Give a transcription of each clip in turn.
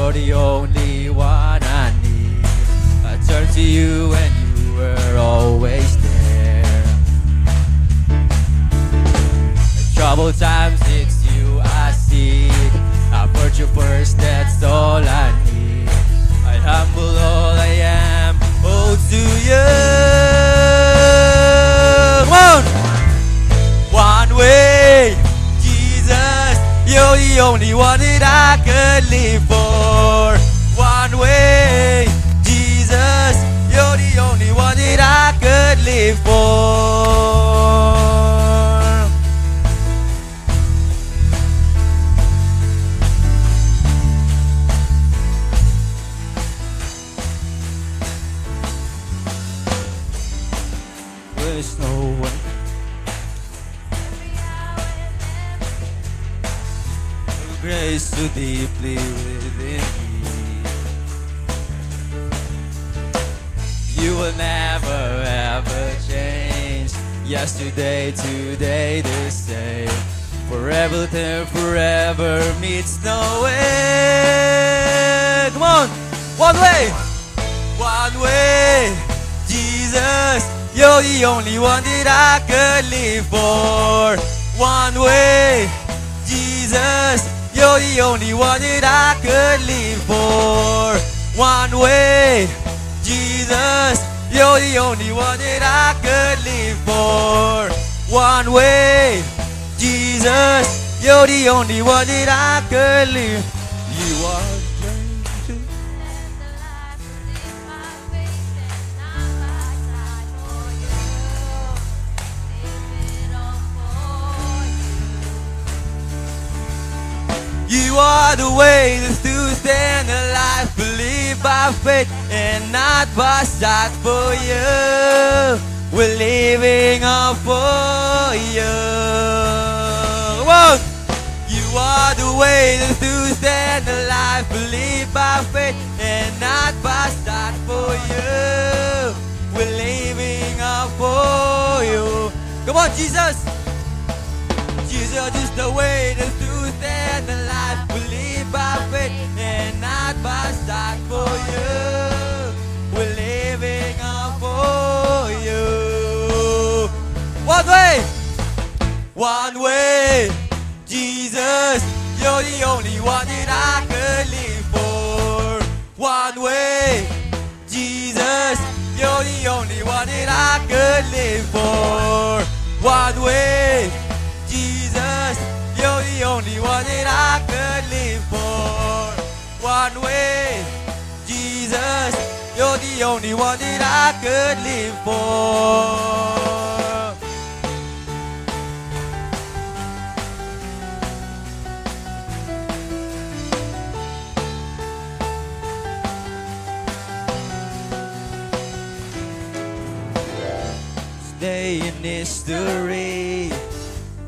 You're the only one I need. I turn to you and you were always there. In troubled times it's you I seek. I put you first, that's all I need. I humble all I am, oh to you. Come on! One way, Jesus, you're the only one that I could live for. One way, Jesus, you're the only one that I could live for. There's no one. Grace so deeply within me. You will never ever change. Yesterday, today, the same. Forever till forever meets no end. Come on! One way! One way! Jesus, you're the only one that I could live for. One way! Jesus, you're the only one that I could live for. One way, Jesus, you're the only one that I could live for. One way, Jesus, you're the only one that I could live. You are the You are the way, the truth, and the life. Believe by faith and not by sight. For you, we're living up for you. Come on! You are the way, the truth, and the life. Believe by faith and not by sight. For you, we're living up for you. Come on, Jesus! Jesus is the way, the truth, and the life. Believe by faith and not by sight. For you, we're living up for you. One way, one way. Jesus, you're the only one that I could live for. One way, Jesus, you're the only one that I could live for. One way. Jesus, you're the only one that I could live for. One way, Jesus, you're the only one that I could live for. Stay in history.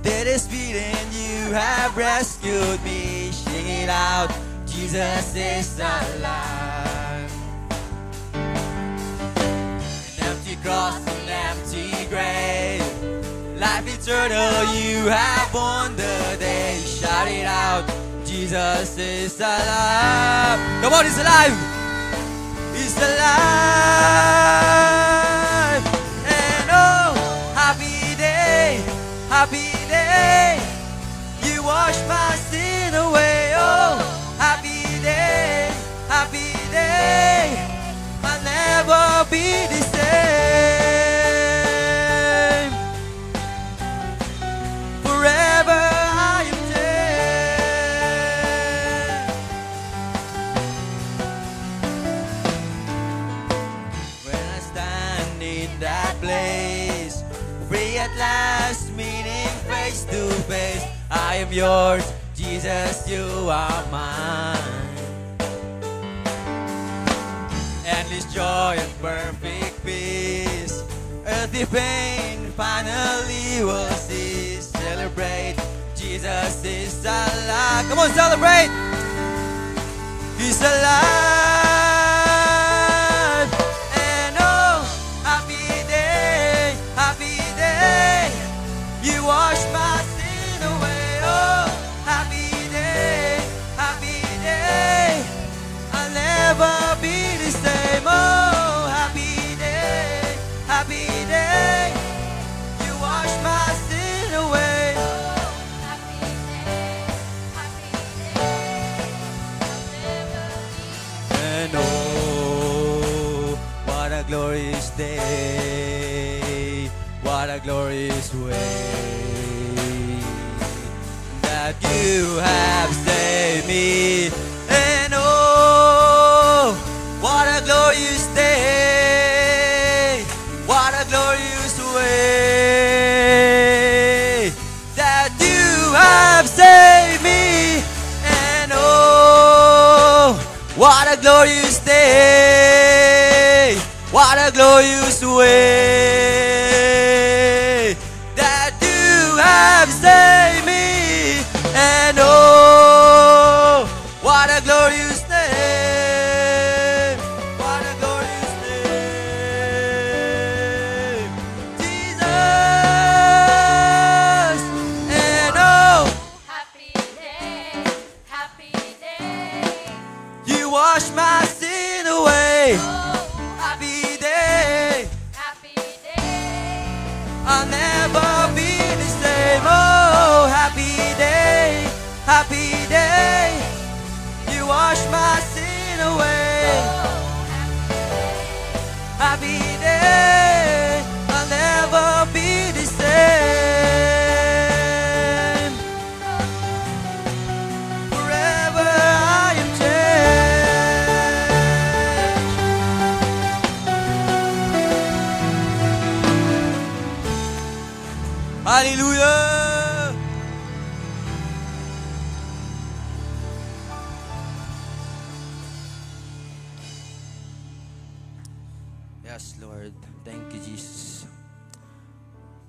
That is beating, you have rescued me. Sing it out, Jesus is alive. An empty cross, an empty grave. Life eternal, you have won the day. Shout it out, Jesus is alive. Come on, he's alive. He's alive. And oh, happy day, happy day, you wash my sin away. Oh, happy day, I'll never be the same. Forever I am saved. When I stand in that place, free at last, meeting face to face. I am yours, Jesus, you are mine. Endless joy and perfect peace. Earthly pain finally will cease. Celebrate, Jesus is alive. Come on, celebrate! He's alive. And oh, happy day, you wash my sin away. Oh, happy day, glorious day. What a glorious way that you have saved me. And oh, what a glorious day. What a glorious way that you have saved me. And oh, what a glorious day. What a glorious way that you have saved me. And oh, what a glorious name. What a glorious name. Jesus. And oh, Happy day, happy day. you wash my sin away. Oh, Happy day. happy day. I'll never be the same. Oh, happy day, happy day. You wash my sin away. Happy day, I'll never be the same. Forever I am changed. Hallelujah. Yes, Lord. Thank you, Jesus.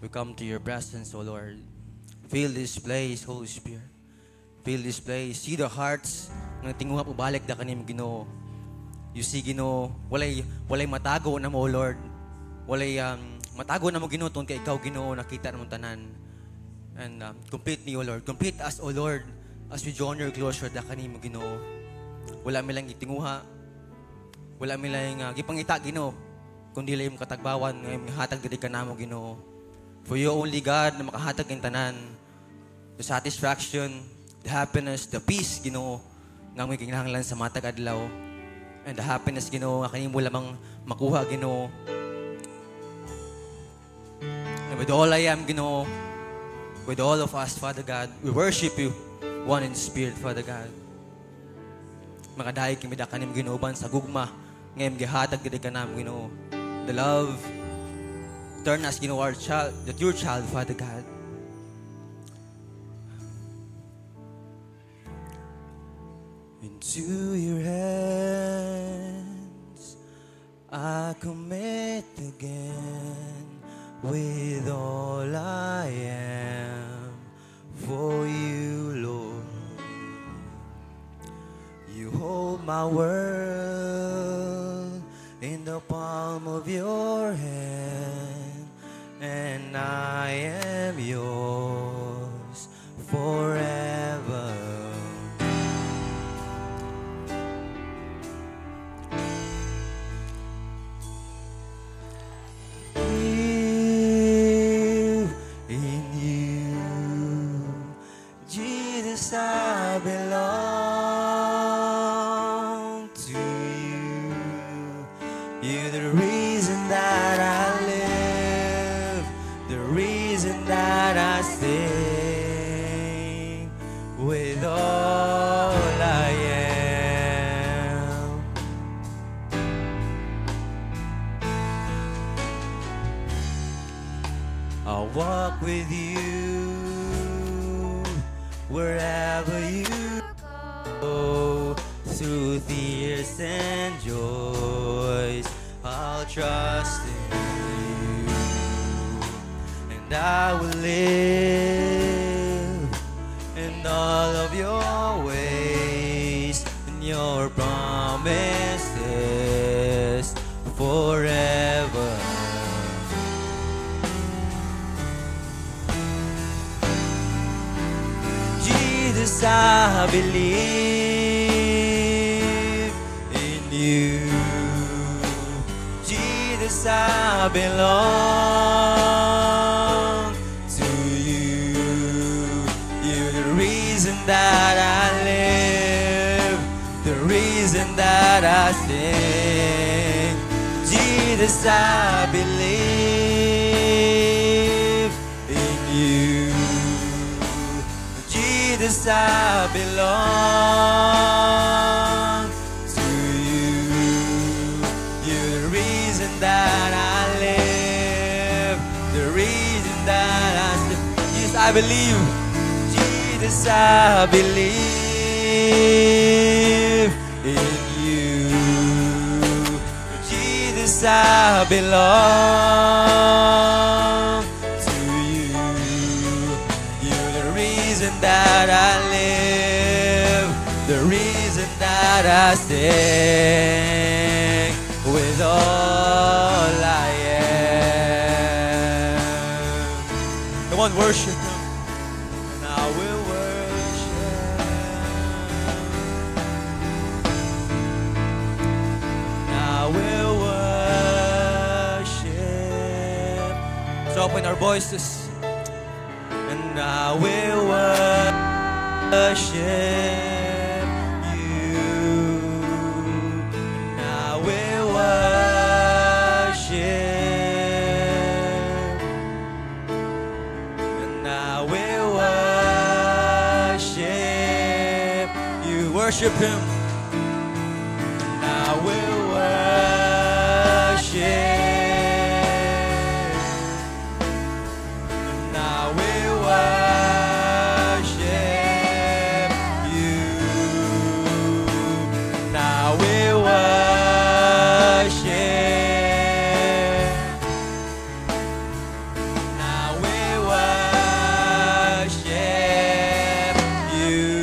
We come to your presence, O Lord. Fill this place, Holy Spirit. Fill this place. See the hearts ng tinguha ubalik da kanim Ginoo. You see, Ginoo, walay matago na mo, O Lord. Walay matago na mo, Ginoo, tungkol kay ikaw, Ginoo, nakita na mo tanan. And complete me, O Lord. Complete us, O Lord, as we join your closure da kanim Ginoo. Wala mi lang itinguha. Wala mi lang gipangita, Ginoo. Kundi lang yung katagbawan, ngayon hatag diri ka namo, Ginoo. For you only God na makahatag ng tanan. The satisfaction, the happiness, the peace, Ginoo, nga may kinahanglan sa matag adlaw. And the happiness, Ginoo, nga kanimo lamang makuha, Ginoo. And with all I am, Ginoo, with all of us, Father God, we worship you, one in spirit, Father God. Makadahay kimi da kanim, Ginoo, ban sa gugma, ngayon gihatag diri ka namo, Ginoo. The love, turn us, Ginoo, our child, that your child, Father God. Into your hands I commit again, with all I am for you, Lord. You hold my world in the palm of your hand, and I am yours forever. Live in you, Jesus, I belong to you. You're the reason that I live, the reason that I sing, with all I am. I'll walk with you wherever you go, through tears and joys. I'll trust in you, and I will live in all of your ways, and your promises forever. Jesus, I believe in you. Jesus, I belong to you. You're the reason that I live, the reason that I sing, Jesus, I believe in you. Jesus, I belong to you. You're the reason that I live, the reason that I live. Jesus, I believe. Jesus, I believe in you. Jesus, I belong to you. You're the reason that I live, the reason that I sing with all I am. Come on, worship Him. And I will worship. And I will worship. So open our voices. And I will worship you. And I will worship. And I will worship you. Worship Him. And I will worship. And I will worship you. And I will worship. And I will worship you.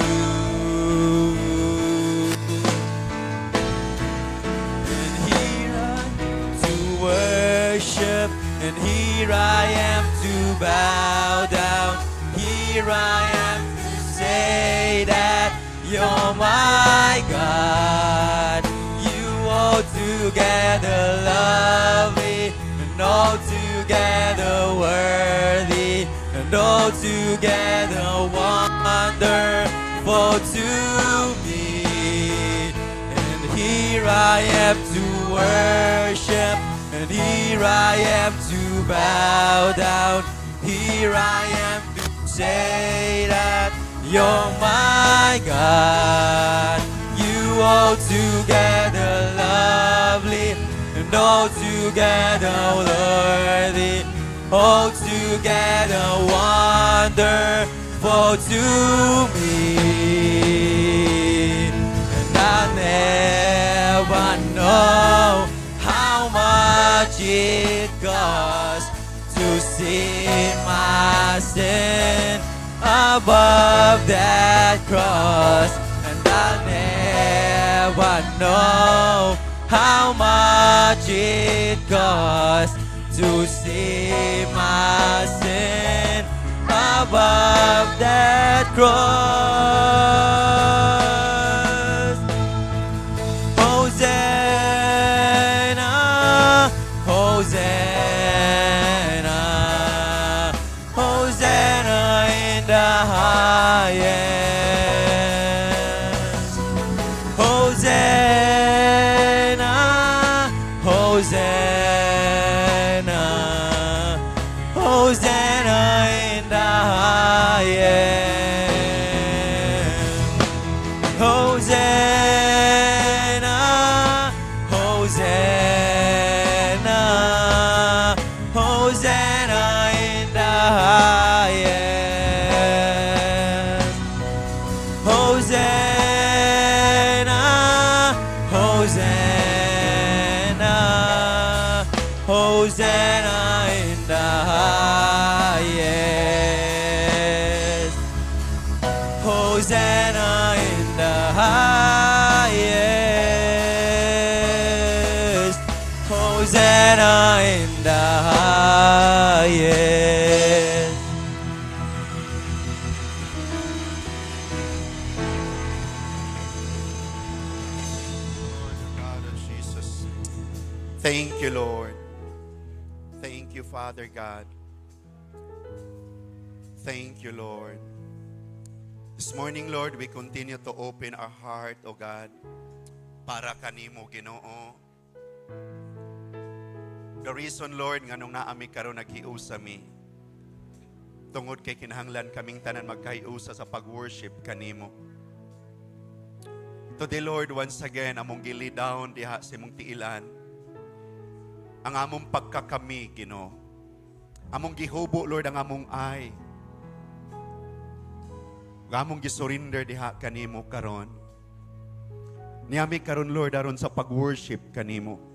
And here I am to worship, and here I am to bow down. Here I am to say that you're my God. You altogether lovely, and altogether worthy, and altogether wonderful to me. And here I am to worship, and here I am to bow down. Here I am to say that you're my God. You altogether lovely, and altogether worthy, altogether wonderful to me. And I never know how much it costs to see my sin above that cross. And I never know how much it costs to see my sin above that cross. Hosanna, Hosanna, Hosanna in the highest. Hosanna, Hosanna, Hosanna in the highest. Hosanna, Hosanna, Hosanna in the highest. Hosanna, Hosanna, Hosanna in the highest. Hosanna in the highest. Hosanna in the highest. Lord God of Jesus. Thank you, Lord. Thank you, Father God. Thank you, Lord. This morning, Lord, we continue to open our heart, O God, para kanimo, Ginoo. The reason, Lord, nga nung naami karon naghiusa mi, tungod kay kinahanglan kaming tanan magkahiusa sa pag-worship kanimo. Today, Lord, once again, among gili down diha sa imong tiilan, ang among pagkakami, Ginoo. Among gihubo, Lord, ang among ay. Among gisurrender diha kanimo karon. Niyami karon, Lord, aron sa pag-worship kanimo.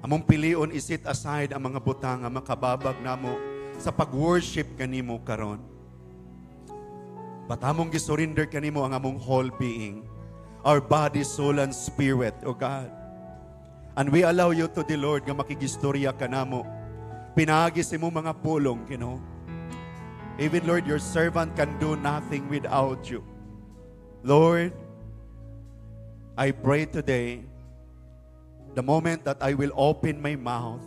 Among pilion isit aside ang mga butang nga makababag namo sa pag-worship kanimo karon. But among gisurrender kanimo ang among whole being, our body, soul, and spirit, O God. And we allow you to the Lord nga makigistorya kanamo. Pinagi sa mo mga pulong, Ginoo. Even, Lord, your servant can do nothing without you. Lord, I pray today, the moment that I will open my mouth,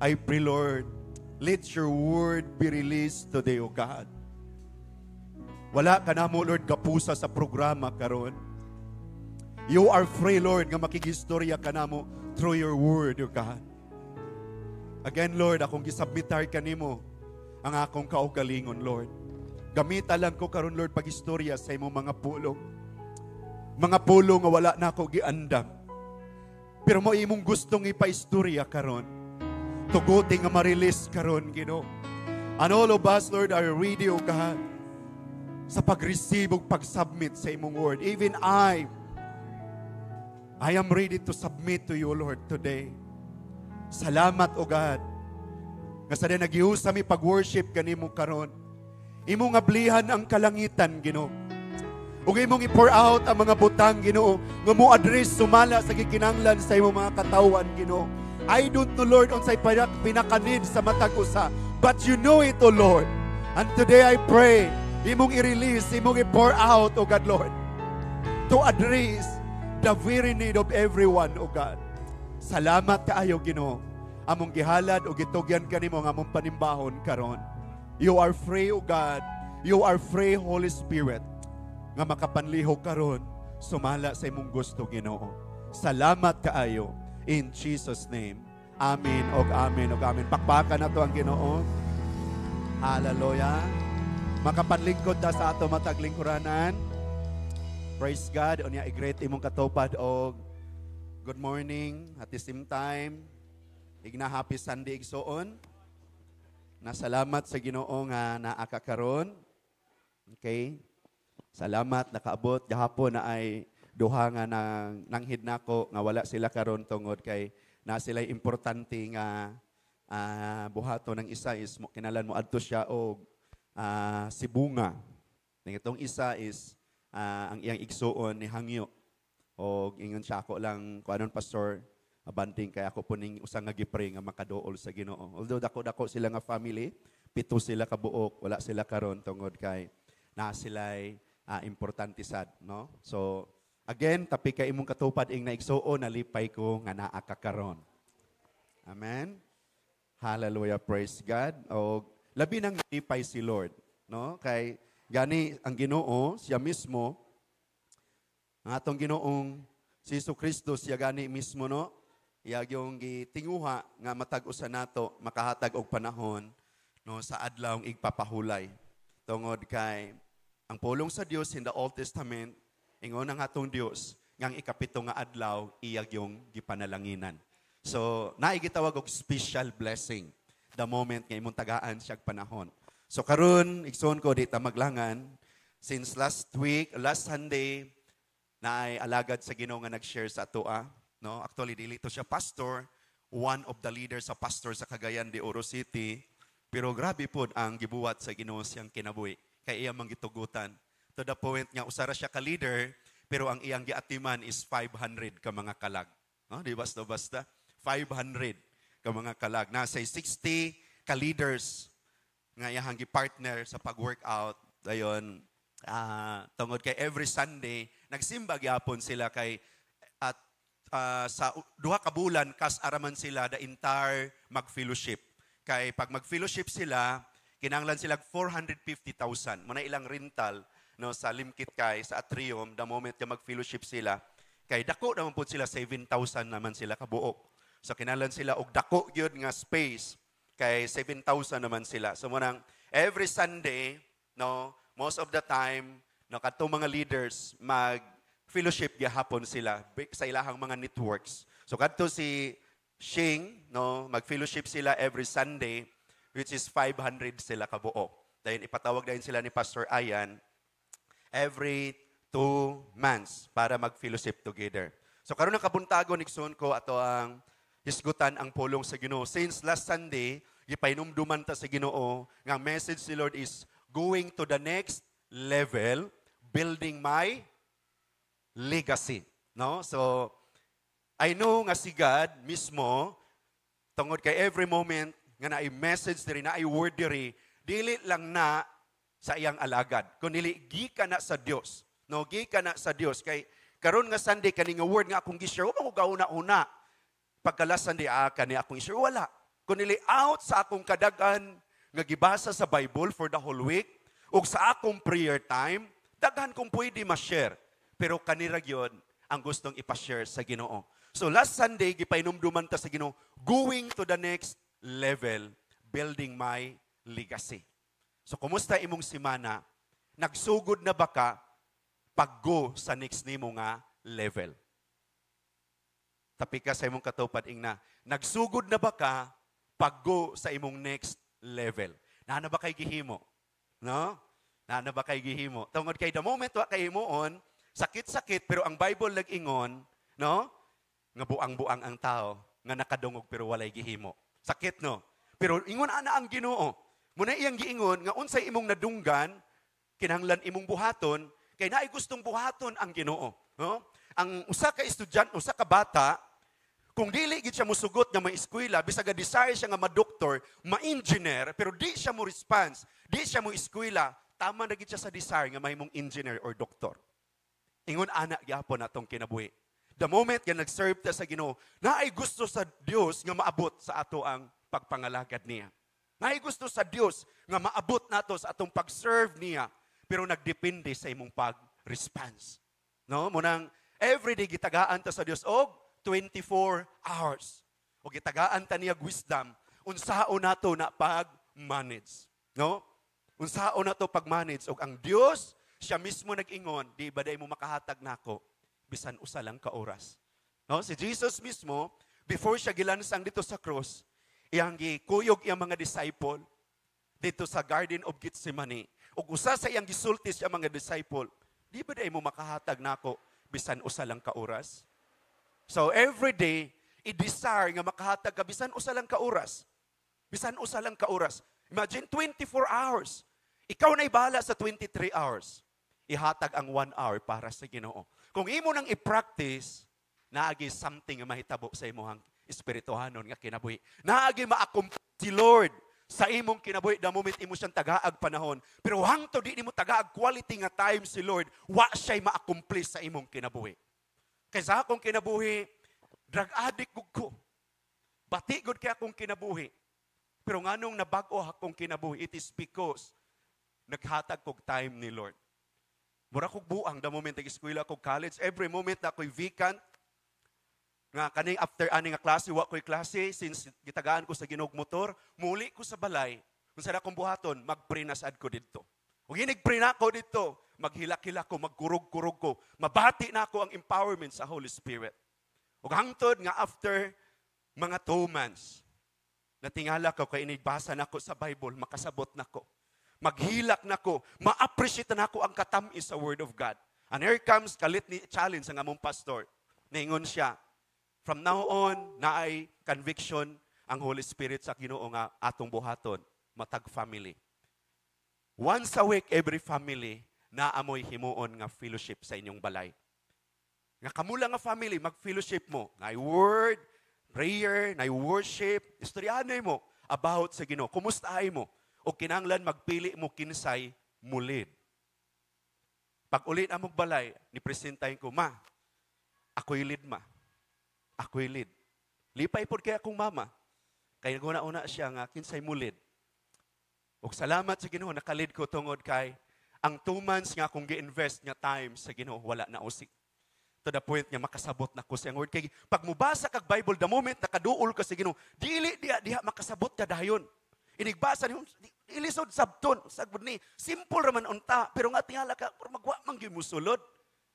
I pray, Lord, let your word be released today, O God. Wala ka na mo, Lord, kapusa sa programa karon. You are free, Lord, nga makigistorya ka na mo through your word, O God. Again, Lord, akong gisubmitar kanimo ang akong kaugalingon, Lord. Gamita lang ko karon, Lord, pagistorya sa imong mga pulong. Mga pulong nga wala na ako giandam. Pero mo imong gustong ipaistorya karon. Tuguti nga ma-release karon, Ginoo. And all of us, Lord, are ready, O God, sa pag-receive o pag-submit sa imong word. Even I am ready to submit to you, Lord, today. Salamat, O God, nga sa din nagiusa mi pag-worship kanimo karon. Imong ablihan ang kalangitan, Ginoo. Ug imong i-pour out ang mga butang, Ginoo, nga mo address sumala sa gikinahanglan sa imong mga katawan, Ginoo. I don't know, Lord, unsay pinakanid sa matag usa, but you know it, O Lord. And today I pray, imong i-release, imong i-pour out, O God, Lord, to address the very need of everyone, O God. Salamat kaayo, Ginoo. Among gihalad o gitugyan kanimo nga among panimbahon karon. You are free, O God. You are free, Holy Spirit, nga makapanlihok karon sumala sa imong gusto, Ginoo. Salamat kaayo in Jesus name. Amen og amen og amen. Pakpakan nato ang Ginoo. Hallelujah. Makapanlingkod ta sa ato matag lingkuranan. Praise God. Unya i-greet imong katupad og good morning at the same time. Igna happy Sunday igsoon. Nasalamat sa Ginoo nga naa ka karon. Okay? Salamat nakaabot gahapon na ay duha nga nanghid nako nga wala sila karon tungod kay na sila importante nga buhato ng isa is kinalan mo adto siya og si Bunga. Ning itong isa is ang iyang igsuon ni Hangyo. Og ingon siya ako lang kuanon pastor abanting kay ako po ning usa nga gipray nga makaduol sa Ginoo. Although dako-dako sila nga family, 7 sila ka buok, wala sila karon tungod kay na sila'y importante sad, no? So again, tapi kay imong katupad ing naigsuon nalipay ko nga naa ka karon. Amen. Hallelujah, praise God. O labi nang nalipay si Lord, no? Kay gani ang Ginoo siya mismo ang atong Ginoong si Jesucristo siya gani mismo, no? Iyag yung gitinguha nga matag-usa nato makahatag og panahon, no, sa adlaw ng igpapahulay. Tungod kay ang pulong sa Dios in the Old Testament ingon ang atong Dios ngang ikapito nga adlaw iyag yung gipanalanginan. So naigitawag og special blessing the moment nga imong tagaan siya panahon. So karon igsoon ko dita maglangan since last Sunday na ay alagad sa Ginoo nga nag-share sa atoa. No, actually dili to siya pastor, one of the leaders sa pastor sa Cagayan de Oro City, pero grabe pod ang gibuhat sa Ginoo siyang kinabuhi kay iya manggitugutan to the point nga usara siya ka leader pero ang iyang giatiman is 500 ka mga kalag. No, di basta 500 ka mga kalag. Nasa 60 ka leaders nga iyang gi-partner sa pag-workout dayon tungod kay every Sunday nagsimba gyapon sila kay at sa duha ka bulan kas araman sila the entire mag-fellowship. Kay pag mag-fellowship sila, kinahanglan sila 450,000. Muna ilang rental no sa Limkit kay sa atrium the moment nga mag-fellowship sila. Kay dako naman po sila 7,000 naman sila kabuok. So kinahanglan sila og dako gyud nga space kay 7,000 naman sila. So munang every Sunday, no, most of the time, no, kadtong mga leaders mag fellowship gyapon sila sa ilahang mga networks. So kadto si Shing, no, mag-fellowship sila every Sunday, which is 500 sila kabuo. Dahil ipatawag din sila ni Pastor Ayan every 2 months para mag-fellowship together. So karon ang kabuntagon igsoon ko ato ang hisgutan ang pulong sa Ginoo. Since last Sunday, gipainumduman ta sa Ginoo nga message si Lord is going to the next level, building my legacy. No? So I know nga si God mismo, tungod kay every moment nga naay message diri, naay word diri, dili lang na sa iyang alagad, kundi gikan na sa Dios. No, gikan na sa Dios kay karon nga Sunday kani nga word nga akong gi-share, wa mo gauna-una. Pagkalas Sunday kani akong i-share wala. Kundi out sa akong kadagan nga gibasa sa Bible for the whole week ug sa akong prayer time, daghan kong pwede ma-share. Pero kanira gyud ang gustong ipa-share sa Ginoo. So last Sunday, gipainumduman ta sa Ginoo, going to the next level, building my legacy. So kumusta imong semana? Nagsugod na ba ka pag-go sa next nimo nga level? Tapi ka sa imong katupad ingna, nagsugod na ba ka pag-go sa imong next level? Naana ba kay gihimo? No? Naana ba kay gihimo? Tungod kay the moment wa kay himuon, sakit-sakit pero ang Bible nag-ingon, no? Nga buang-buang ang tao, nga nakadungog pero walay gihimo. Sakit, no? Pero ingon ana ang Ginoo. Muna iyang giingon, nga unsay imong nadunggan, kinahanglan imong buhaton, kay naay gustong buhaton ang Ginoo. No? Ang usa ka estudyante, usa ka bata, kung dili gid siya musugot nga ma-eskwela, bisag desire siya nga ma-doktor, ma-engineer, pero di siya mo response, di siya mo eskwela, tama na gid siya sa desire nga mahimong engineer or doktor. Ingon ana gyapon atong kinabuhi. The moment nga nag-serve ta sa Ginoo, naay gusto sa Dios nga maabot sa ato ang pagpangalagad niya. Naay gusto sa Dios nga maabot nato sa atong pag-serve niya, pero nagdepende sa imong pag-response. No? Munang everyday gitagaan ta sa Dios og 24 hours. O gitagaan ta niya wisdom unsaon nato na pag-manage. No? Unsaon nato pag-manage og ang Dios siya mismo nag-ingon, di ba day mo makahatag nako bisan usa lang ka oras. No? Si Jesus mismo, before siya gilansang dito sa cross, iyang gikuyog iyang mga disciple dito sa Garden of Gethsemane. Ug usa sa iyang gisulti sa mga disciple, di ba day mo makahatag nako bisan usa lang ka oras? So every day, i-desire nga makahatag ka bisan usa lang ka oras. Bisan usa lang ka oras. Imagine 24 hours. Ikaw na'y bahala sa 23 hours. Ihatag ang 1 hour para sa Ginoo. Kung imo nang i-practice, naagi something nga mahitabo sa imong espirituhanon nga kinabuhi. Naagi ma-accomplish si Lord sa imong kinabuhi the moment imo siyang tagaag panahon. Pero hangtod di nimo tagaag quality nga time si Lord, wa siya'y ma-accomplish sa imong kinabuhi. Kaysa akong kinabuhi, drug addict gud ko. Bati gud kay akong kinabuhi. Pero nganong nabag-o akong kinabuhi, it is because naghatag kog time ni Lord. Mura kog buang the moment nag-eskwela kog college, every moment na ako'y vacant, nga kaning after ani nga klase, wa ko'y klase, since gitagaan ko sa ginog motor, muli ko sa balay, kung saan akong buhaton, mag-pray na sad ko dito. Kung hinig-pray na ako dito, maghilak-hilak ko, magkurog-kurog ko, mabati na ako ang empowerment sa Holy Spirit. Ug hangtod nga after mga 2 months, natingala ko kay inigbasa na ko sa Bible, makasabot na ko. Maghilak na ko, ma-appreciate na ko ang katamis sa Word of God. And here comes kalit ni challenge ang among pastor. Naingon siya, from now on, naay conviction ang Holy Spirit sa Ginoo nga atong buhaton, matag family. Once a week, every family, naamoy himuon nga fellowship sa inyong balay. Nga kamula nga family, mag-fellowship mo. Naay word, prayer, naay worship, istoryahanay mo about sa Ginoo. Kumustahay mo? O kinanglan magpili mo kinsay mulid. Pag ulit among balay, nipresentahin ko, ma, ako'y lead ma. Ako'y lead. Lipay po kaya akong mama. Kaya una-una siya nga, kinsay mulid. O salamat sa Ginoo, nakalid ko tungod kay ang 2 months nga akong gi-invest nga time sa Ginoo, wala na usik. To the point nga makasabot na ko siyang word. Kay pag mubasa kag Bible, the moment nakaduol ka sa Ginoo, dili diha makasabot ka dayon. Inigbasa niyo, ilisod sabton, sagbod ni, simple raman unta, pero nga tingala ka, pero magwa man gyud musulod.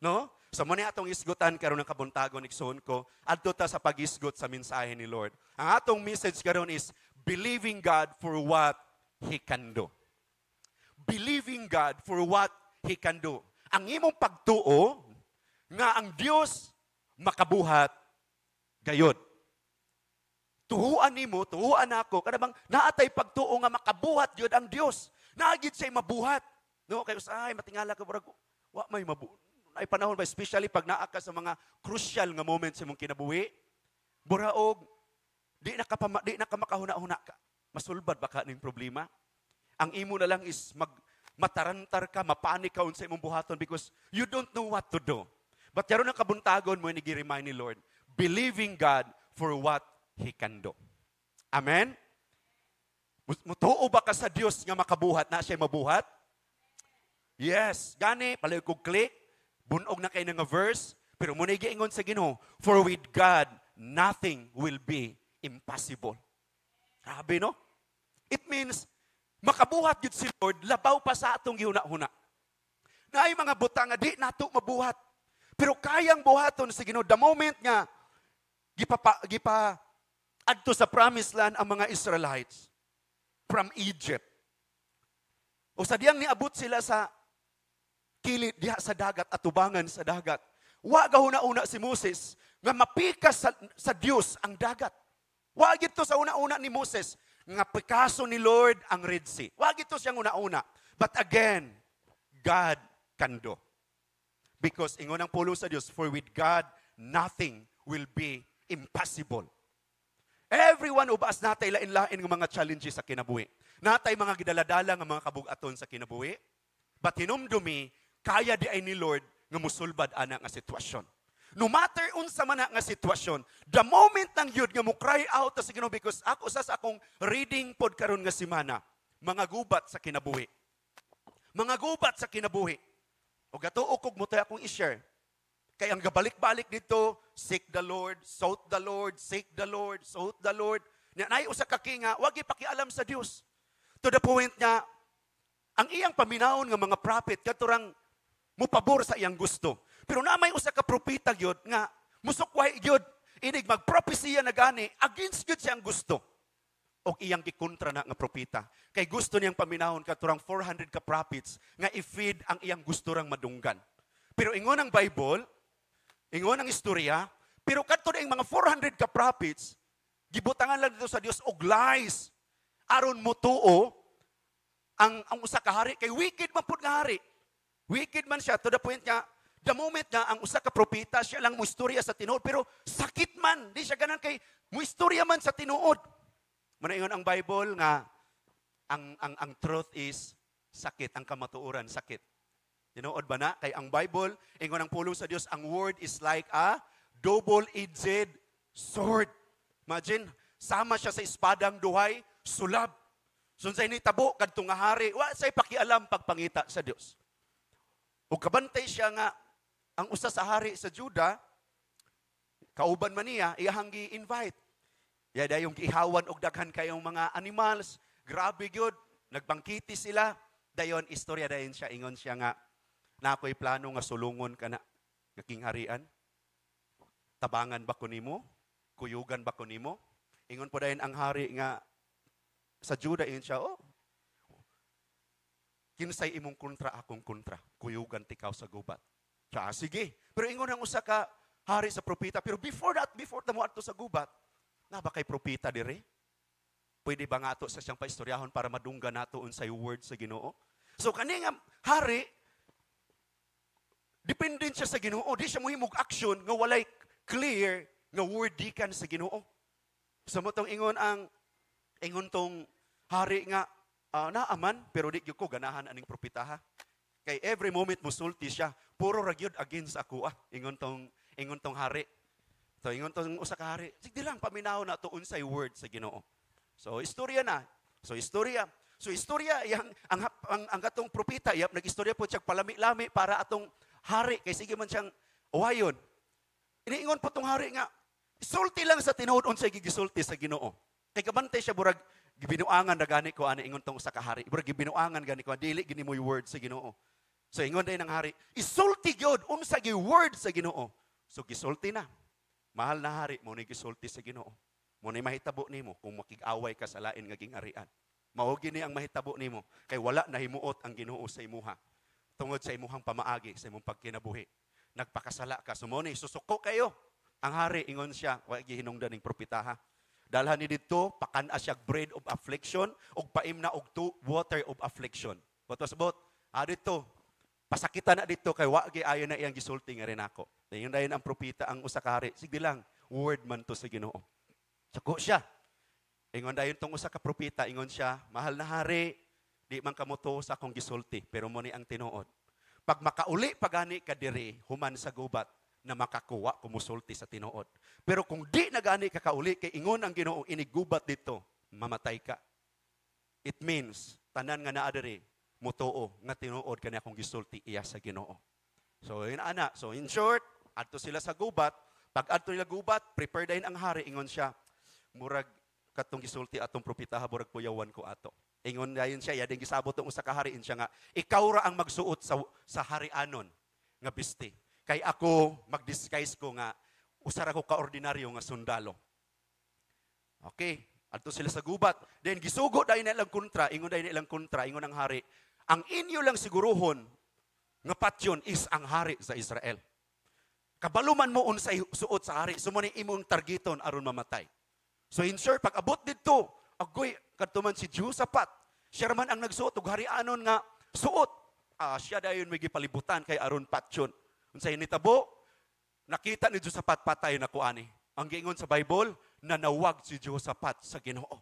No? So mo ni atong isgutan karon ng kabuntagon igsoon ko, adto ta sa pagisgot sa mensahe ni Lord. Ang atong message karon is believing God for what He can do. Believing God for what He can do. Ang imong pagtuo nga ang Dios makabuhat gayud. Tuhuan nimo, tuhuan ako, kada bang naatay pagtuo nga makabuhat gyud ang Dios. Naagid say mabuhat. No, kay usahay matingala ka murag wa may mabuhat. Ay panahon ba especially pag naa ka sa mga crucial nga moments sa imong kinabuhi. Buraog di na ka makahuna-huna ka. Masulbad ba ka ning problema? Ang imo na lang is matarantar ka, mapanik ka sa imong buhaton because you don't know what to do. But karon ang kabuntagon mo ni gi-remind ni Lord, believing God for what He can do. Amen? Mutuo ba ka sa Dios nga makabuhat na siya mabuhat? Yes. Gani, palayo ko click, bunog na kayo nga verse, pero muna giingon sa Ginoo, for with God, nothing will be impossible. Grabe, no? It means, makabuhat yun si Lord, labaw pa sa atong gihuna-huna. Na ay mga butang nga di nato mabuhat. Pero kayang buhaton sa Ginoo the moment nga gipa adto sa promised land ang mga Israelites from Egypt. O sa diyang niabot sila sa kilid diha sa dagat at tubangan sa dagat. Wa gahuna-una si Moses nga mapikas sa Dios ang dagat. Wa gito sa una-una ni Moses nga pikaso ni Lord ang Red Sea. Wa gito siyang una-una. But again, God can do. Because ingon ang pulo sa Dios, for with God, nothing will be impossible. Everyone of us natay lain-lain ng mga challenges sa kinabuhi. Natay mga gidaladala ng mga kabugaton sa kinabuhi. But hinumdumi, kaya di ay ni Lord nga musulbad ana nga sitwasyon. No matter unsa man nga sitwasyon, the moment nang yun nga mo cry out sa Ginoo because ako sa akong reading pod karon nga semana, mga gubat sa kinabuhi. Mga gubat sa kinabuhi. O gatuo kog mo tayo akong i-share. Kaya ang gabalik-balik dito, seek the Lord, sought the Lord, seek the Lord, sought the Lord. Nay usa ka kinga, wag ipakialam sa Dios. To the point nga, ang iyang paminawon nga mga prophet, katurang mupabor sa iyang gusto. Pero na may usa ka propeta gyud nga, musukway gyud, inig magpropesiya na gani, against gyud siyang gusto. O iyang gikontra na nga propeta. Kay gusto niyang paminahon katurang 400 ka prophets nga i-feed ang iyang gusto rang madunggan. Pero ingon ang Bible, ingon ang istorya, pero kadto ang mga 400 ka prophets, gibutangan lang dito sa Dios og lies aron motuo ang usa ka hari kay wicked man pud nga hari. Wicked man siya to the point nga the moment nga ang usa ka propeta siya lang moistorya sa tinuod pero sakit man, di siya ganan kay moistorya man sa tinuod. Manaingon ang Bible nga ang truth is sakit, ang kamatuoran sakit. Tinuod ba na? Kay ang Bible, ingon ang pulong sa Dios, ang word is like a double-edged sword. Imagine, sama siya sa espadang duhay, sulab. Sunsay ni tabo kadtong nga hari, wa say pakialam pagpangita sa Dios. Ug kabantay siya nga ang usa sa hari sa Juda, kauban man niya, iyahang gi-invite. Yada yung ihawan og daghan kayong mga animals, grabe gyud, nagbangkiti sila. Dayon istorya dayon siya ingon siya nga na ako'y plano nga sulungon kana nga kingharian. Tabangan ba ko nimo? Kuyugan ba ko nimo? Ingon po dayon ang hari nga sa Juda ingon siya, oh. Kinsay imong kontra akong kontra, kuyugan tikaw sa gubat. Siya, sige. Pero ingon ang usa ka hari sa propeta, pero before ta mo adto sa gubat, na ba kay propeta dire? Pwede ba nga ato sa siyang paistoryahon para madunggan nato unsay word sa Ginoo? So kani nga hari, dependent siya sa Ginoo, di siya mohimog action nga walay clear nga word gikan sa Ginoo. So mo tong ingon tong hari nga naaman pero di gyud ko ganahan aning propeta ha. Kay every moment musulti siya, puro ra gyud against ako ingon tong hari. So, ingon tong usa ka hari, sige lang, paminaw na to unsay word sa Ginoo. So, istorya na. So, istorya, ang atong propeta, nag-istorya po siyang palami-lami para atong hari, kay sige man siyang uhayon. iniingon po tong hari nga, isulti lang sa tinuod unsay gigisulti sa Ginoo. Kay kabantay siya burag gibinuangan na gani ko ani ingon tong usa ka hari. Burag gibinuangan gani ko dili gini mo word sa Ginoo. So ingon day ng hari, isulti gyud unsa gi word sa Ginoo. So gisulti na. Mahal na hari mo ni gisulti sa Ginoo. Mo ni mahitabo nimo kung makig-away ka sa lain nga gingarian. Mao gini ang mahitabo nimo kay wala nahimuot ang Ginoo sa imuha. Tungod sa imuhang pamaagi sa imong pagkinabuhi. Nagpakasala ka sumuni susuko kayo. Ang hari ingon siya, wa gihinungdan ning propeta ha. Dalhan ni didto pakana siya bread of affliction ug paimna og water of affliction. What was about? Dito pasakitan na dito kay wa gi ayo na iyang gisulti nga rin ako. Dayon dayon ang propeta ang usa ka hari. Sige lang, word man to sa Ginoo. Suko siya. Ingon dayon tong usa ka propeta, ingon siya, mahal na hari, di man kamuto sa akong gisulti, pero mo ni ang tinuod. Pag makauli pagani ka diri human sa gubat na makakuha kumusulti sa tinuod. Pero kung di nagani ka kauli kay ingon ang Ginoo inigubat dito, mamatay ka. It means tanan nga naa diri mutuo nga tinuod kani akong gisulti iya sa Ginoo. So yun ana. So in short, adto sila sa gubat. Pag adto nila gubat, prepare dayon ang hari ingon siya, murag katong gisulti atong propeta burag puyawan ko ato. Ingon dayon siya, yading gisabot tong usa ka hari siya nga, ikaw ra ang magsuot sa harianon nga bisti. Kay ako mag-disguise ko nga usara ko ka ordinaryo nga sundalo. Okay, adto sila sa gubat. Then gisugo dayon na ilang kontra, ingon dayon na ilang kontra, ingon ang hari, ang inyo lang siguruhon nga patyon is ang hari sa Israel. Kabaluman mo unsay suot sa hari, sumuni imong targeton aron mamatay. So in short, pag abot dito, agoy kadtuman si Jehoshaphat. Siya man ang nagsuot og harianon nga suot. Siya dayon may gipalibutan kay aron patyon. Unsay nitabo? Nakita ni Jehoshaphat patay na kuani. Ang giingon sa Bible, nanawag si Jehoshaphat sa Ginoo.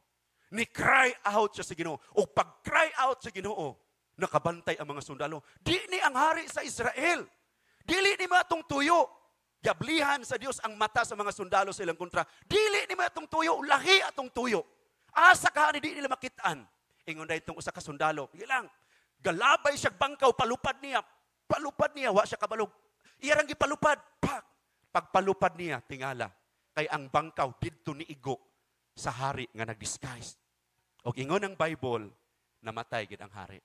Ni cry out siya sa Ginoo. O pag cry out sa Ginoo, nakabantay ang mga sundalo. Di ni ang hari sa Israel. Dili ni matong tuyo. Yablihan sa Dios ang mata sa mga sundalo sa ilang kontra. Dili ni matong tuyo, lahi atong tuyo. Asa ka ni di nila makitaan. Ingon dayon tong usa ka sundalo. Ilang galabay siya bangkaw palupad niya. Palupad niya wa siya kabalog. Iyang gipalupad. Pagpalupad niya tingala kay ang bangkaw didto ni igo sa hari nga nagdisguise. Og ingon ang Bible namatay gid ang hari.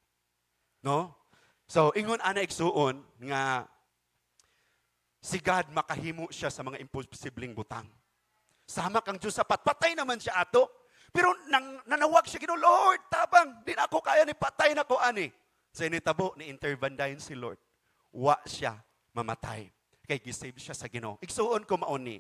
No? So ingon ana igsuon nga si God makahimo siya sa mga imposibleng butang. Sama kang Jehoshaphat, patay naman siya ato. Pero nanawag siya, Ginoo, Lord, tabang, di na ako kaya ni patay na ko ani. Sa initabo, ni-intervendahin si Lord. Wa siya mamatay. Kay gisave siya sa Ginoo. Igsuon ko mauni.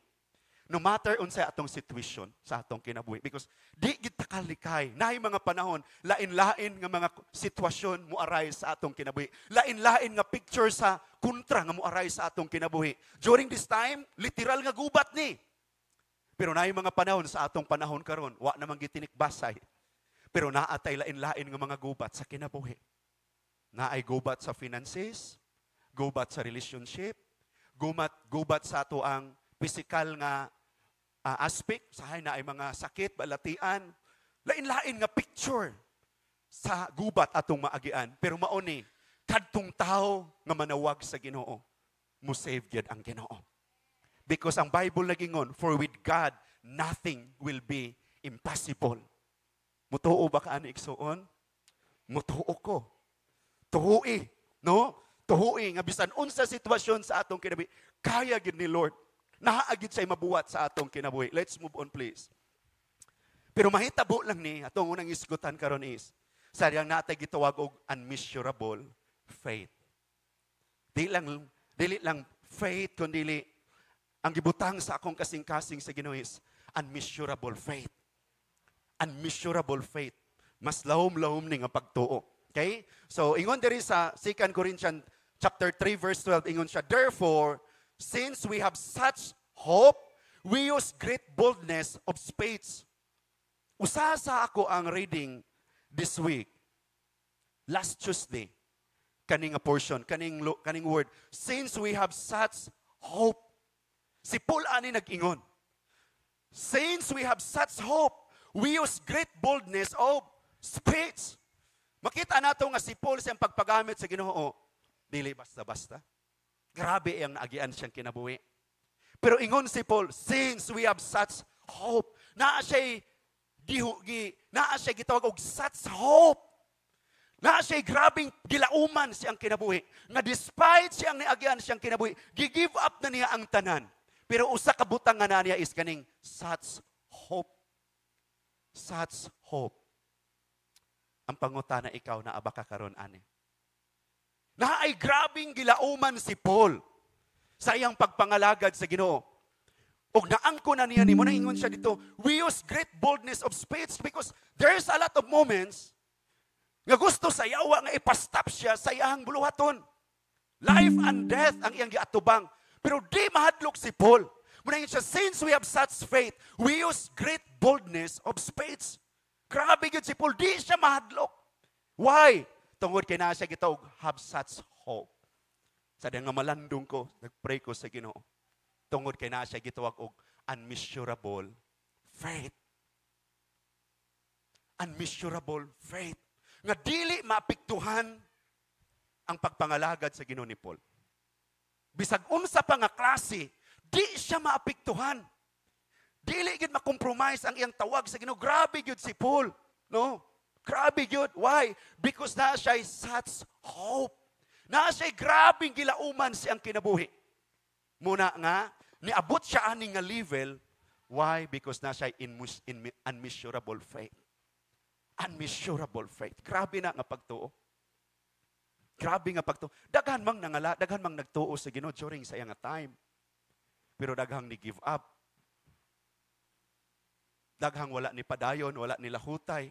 No matter unsay atong situation sa atong kinabuhi. Because di kita kalikay. Nahay mga panahon, lain-lain nga mga sitwasyon mo arise sa atong kinabuhi. Lain-lain nga picture sa kontra nga mo arise sa atong kinabuhi. During this time, literal nga gubat ni. Pero nahay mga panahon sa atong panahon karon, wa namang gitinikbasay. Pero naatay lain-lain nga mga gubat sa kinabuhi. Naay gubat sa finances, gubat sa relationship, gubat sa ato ang physical nga aspect, sahay na ay mga sakit, balatian, lain-lain nga picture sa gubat atong maagian. Pero mauni, kadtong tao nga manawag sa Ginoo, mo save gyud ang Ginoo. Because ang Bible nagingon, for with God, nothing will be impossible. Mutuo ba ka ani igsuon? Mutuo ko. Tuhui, no? Tuhui nga bisan unsa sitwasyon sa atong kinabuhi, kaya gid ni Lord. Nahaagid say mabuhat sa atong kinabuhi. Let's move on please. Pero mahitabo lang ni atong unang isgutan karon is sariyang natay gitawag og unmeasurable faith. Dili lang faith kundi ang gibutang sa akong kasing-kasing sa Ginoo is unmeasurable faith. Unmeasurable faith. Mas lahom-lahom ni nga pagtuo. Okay? So ingon diri sa 2 Corinthians chapter 3 verse 12 ingon siya, therefore since we have such hope, we use great boldness of faith. Usa sa ako ang reading this week. Last Tuesday, kaning portion, kaning word. Since we have such hope. Si Paul ani nag-ingon. Since we have such hope, we use great boldness of faith. Makita nato nga si Paul siyang pagpagamit sa Ginoo, dili basta-basta. Grabe ang naagian siyang kinabuhi. Pero ingon si Paul, since we have such hope, naa siya'y gitawag og such hope. Naa siya'y grabing gilauman siyang kinabuhi. Nga despite siyang niagyan siyang kinabuhi, gigive up na niya ang tanan. Pero usa ka butang nga na niya is kaning such hope. Such hope. Ang pangutana ikaw na aba ka karon ani. Naay grabing gilauman si Paul sa iyang pagpangalagad sa Ginoo. Og naangko na niya ni mo na ingon siya dito, we use great boldness of speech because there's a lot of moments nga gusto sa yawa nga ipastop siya sa iyang buluhaton. Life and death ang iyang giatubang. Pero di mahadlok si Paul. Muna siya, since we have such faith, we use great boldness of speech. Grabe yun si Paul, di siya mahadlok. Why? Tungod kay na siya gitawag, have such hope. Sa nga malandong ko, nagpray ko sa Ginoo. Tungod kay na siya gitawag og unmeasurable faith. Unmeasurable faith. Nga dili maapektuhan ang pagpangalagad sa Ginoo ni Paul. Bisag unsa pa nga klase, di siya maapektuhan. Dili gid makompromise ang iyang tawag sa Ginoo. Grabe gyud si Paul, no? Grabe gyud. Why? Because na siya such hope. Na siya grabing gilauman siyang kinabuhi. Muna nga, niabot siya ani nga level. Why? Because na siya in unmeasurable faith. Unmeasurable faith. Grabe na nga pagtuo. Grabe nga pagtuo. Daghan mang nangala, daghan mang nagtuo sa Ginoo during sa iyang time. Pero daghang ni give up. Daghang wala ni padayon, wala ni lahutay.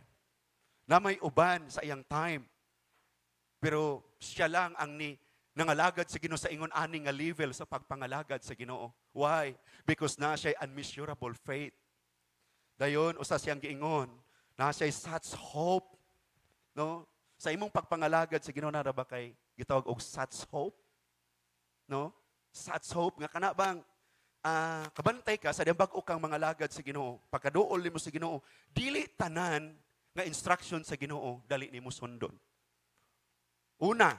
Na may uban sa iyang time. Pero siya lang ang nangalagad sa Ginoo sa ingon ani nga level sa pagpangalagad sa Ginoo. Why? Because na siya unmeasurable faith. Dayon usa siyang giingon, na siya such hope. No? Sa imong pagpangalagad sa Ginoo na ba kay gitawag og such hope? No? Such hope nga kana bang kabantay ka sa bag-o kang mga lagad sa Ginoo. Pagkaduol nimo sa Ginoo, dili tanan nga instruction sa Ginoo dali nimo sundon. Una,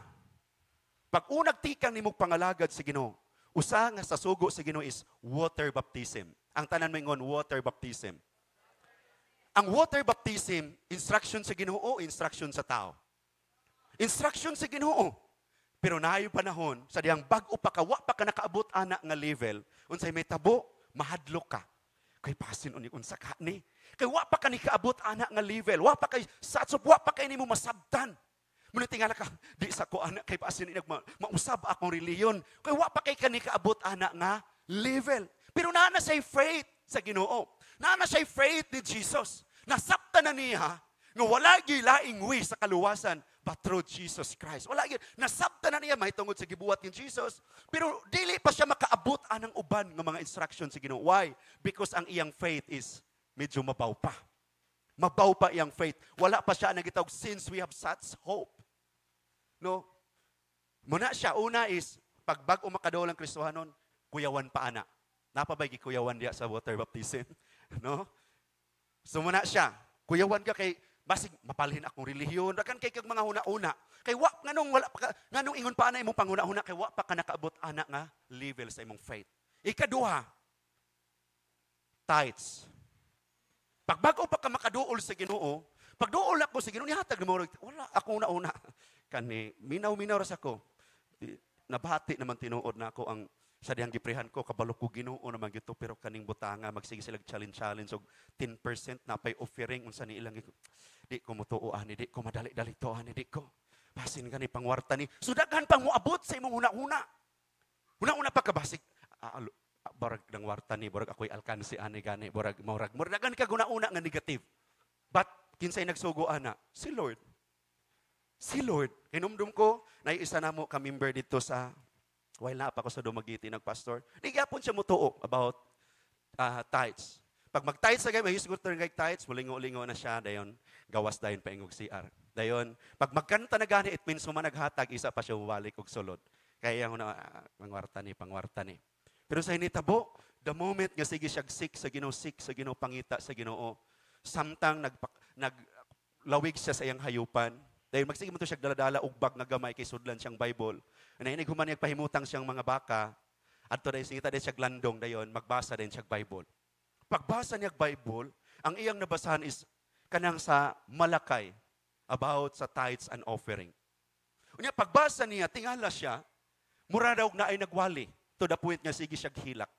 pag unag tikang nimo pangalagad sa Ginoo, usa nga sa sugo sa Ginoo is water baptism. Ang tanan mo ingon water baptism. Ang water baptism, instruction sa Ginoo, instruction sa tao. Instruction sa Ginoo. Pero naay panahon, sa diyang bag-o pa ka, wa pa ka nakaabot ana nga level, unsay may tabo, mahadlok ka. Kay pasin unik unsa ka ni. Kay wa pa ka ni kaabot ana nga level, wa pa kay satsop, wa pa kay nimo masabtan. Muna tingala ka, di sa ko ana kay pasin inig mausab akong reliyon. Kay wa pa kay kani kaabot ana nga level. Pero naa na say faith sa Ginoo. Naa na say faith ni Jesus. Nasabtan na niya nga wala gyud laing way sa kaluwasan but through Jesus Christ. Wala gyud nasabtan na niya mahitungod sa gibuhat ni Jesus. Pero dili pa siya makaabot anang uban nga mga instructions sa Ginoo. Why? Because ang iyang faith is medyo mabaw pa. Mabaw pa iyang faith. Wala pa siya nagitawag since we have such hope. No? Muna siya, una is, pag bag-o makadaol ang Kristohanon, kuyawan pa ana. Napabay kuyawan diya sa water baptism. No? So muna siya, kuyawan ka kay, basig mapalhin akong relihiyon, rakan kay kag mga huna-una. Kay wa, nganong ingon pa ana imong panguna-una, kay wa pa ka nakaabot ana nga level sa imong faith. Ikaduha, tithes. Pag bag-o pa ka makaduol sa Ginoo, pag duol ako sa Ginoo, nihatag mo, wala ako una-una. Kani, minaw-minaw ras ako. Nabati naman tinuod na ako ang sa diyang giprehan ko, kabalo ko Ginoo naman gito, pero kaning butanga, magsige sila challenge, so 10% na pay offering, unsa ni ilang, di ko mutuoan, di ko madali-dali toan, di ko. Basin ka ni pangwarta ni, so daghan pang muabot sa imong huna-huna. Huna-huna pa kabasig, borag ng warta ni, borag ako'y alkansi, ani gani, borag, dagan ka guna-una nga negative. But, kinsay nagsugo ana, si Lord. Si Lord. Hinumdum ko, naiisa na mo ka-member dito sa, while na pa ako sa Dumaguete, nagpastor. Nagyapon siya mutuo about tithes. Pag mag-tithes agay, may hisugot na rin tithes, mulingo-lingo na siya, dayon, gawas dayon pa ingog CR. Dayon, pag magkanta na gani, it means sumanaghatag, isa pa siya walik og sulod. Kaya yung pangwarta ni. Pero sa hinitabo, the moment nga sige siya sick sa Ginoo, pangita sa Ginoo, samtang naglawig siya sa iyang hayupan, dahil magsige mo ito siya daladala ugbag nga gamay kay sudlan siyang Bible. Nainig human niyang pahimutang siyang mga baka, Adto day singita day siya glandong dayon, magbasa din siya Bible. Pagbasa niya Bible, ang iyang nabasahan is kanang sa Malakay about sa tithes and offering. Unya pagbasa niya, tingala siya, mura daw na ay nagwali. To the point nga, sige siya hilak.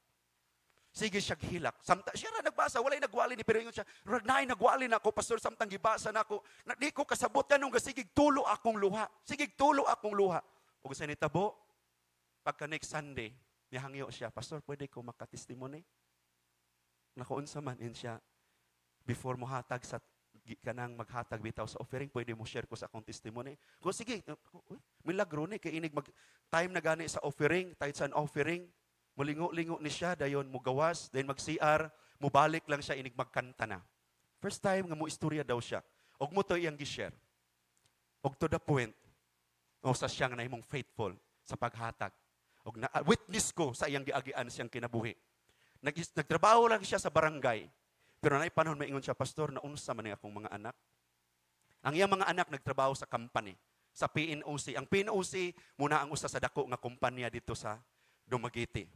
Sige siya hilak. Siya na nagbasa, walay nagwali ni, pero yun siya, na ay nagwali na ako, pastor, samtang gibasa na ako, na di ko kasabot ka nung sigig tulo akong luha. Sigig tulo akong luha. O gusto ni tabo, pagka next Sunday, nihangyo siya, pastor, pwede ko makatestimony? Nakuunsa man in siya, before mo hatag sa kanang maghatag bitaw sa offering, pwede mo share ko sa akong testimony. Kung sige, milagro ni, kaya inig time na gani sa offering, tithes and offering, mulingo-lingo ni siya, dayon mo gawas, dayon mag-CR, mubalik lang siya, inig magkanta na. First time nga mo istorya daw siya. Og mo to iyang gi-share. Og to the point, o sa siyang na imong faithful sa paghatag. Og na, witness ko sa iyang giagian siyang kinabuhi. Nagtrabaho lang siya sa barangay. Pero na panahon maingon siya, pastor, naunsa man akong mga anak. Ang iyang mga anak nagtrabaho sa company, sa PNOC. Ang PNOC, muna ang usa sa dako nga kumpanya dito sa Dumaguete,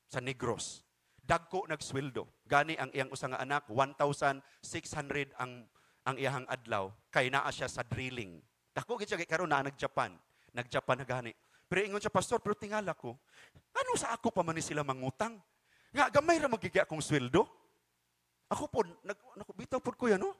sa Negros. Dagko nagsweldo. Gani ang iyang usa nga anak, 1,600 ang iyang adlaw. Kay naa siya sa drilling. Dako gid siya kay karon na nag-Japan. Nag-Japan na gani. Pero ingon siya, pastor, pero tingala ko, ano sa ako pa man ni sila mangutang? Nga, gamay ra magigya akong sweldo? Ako po, bitaw po kuya, no?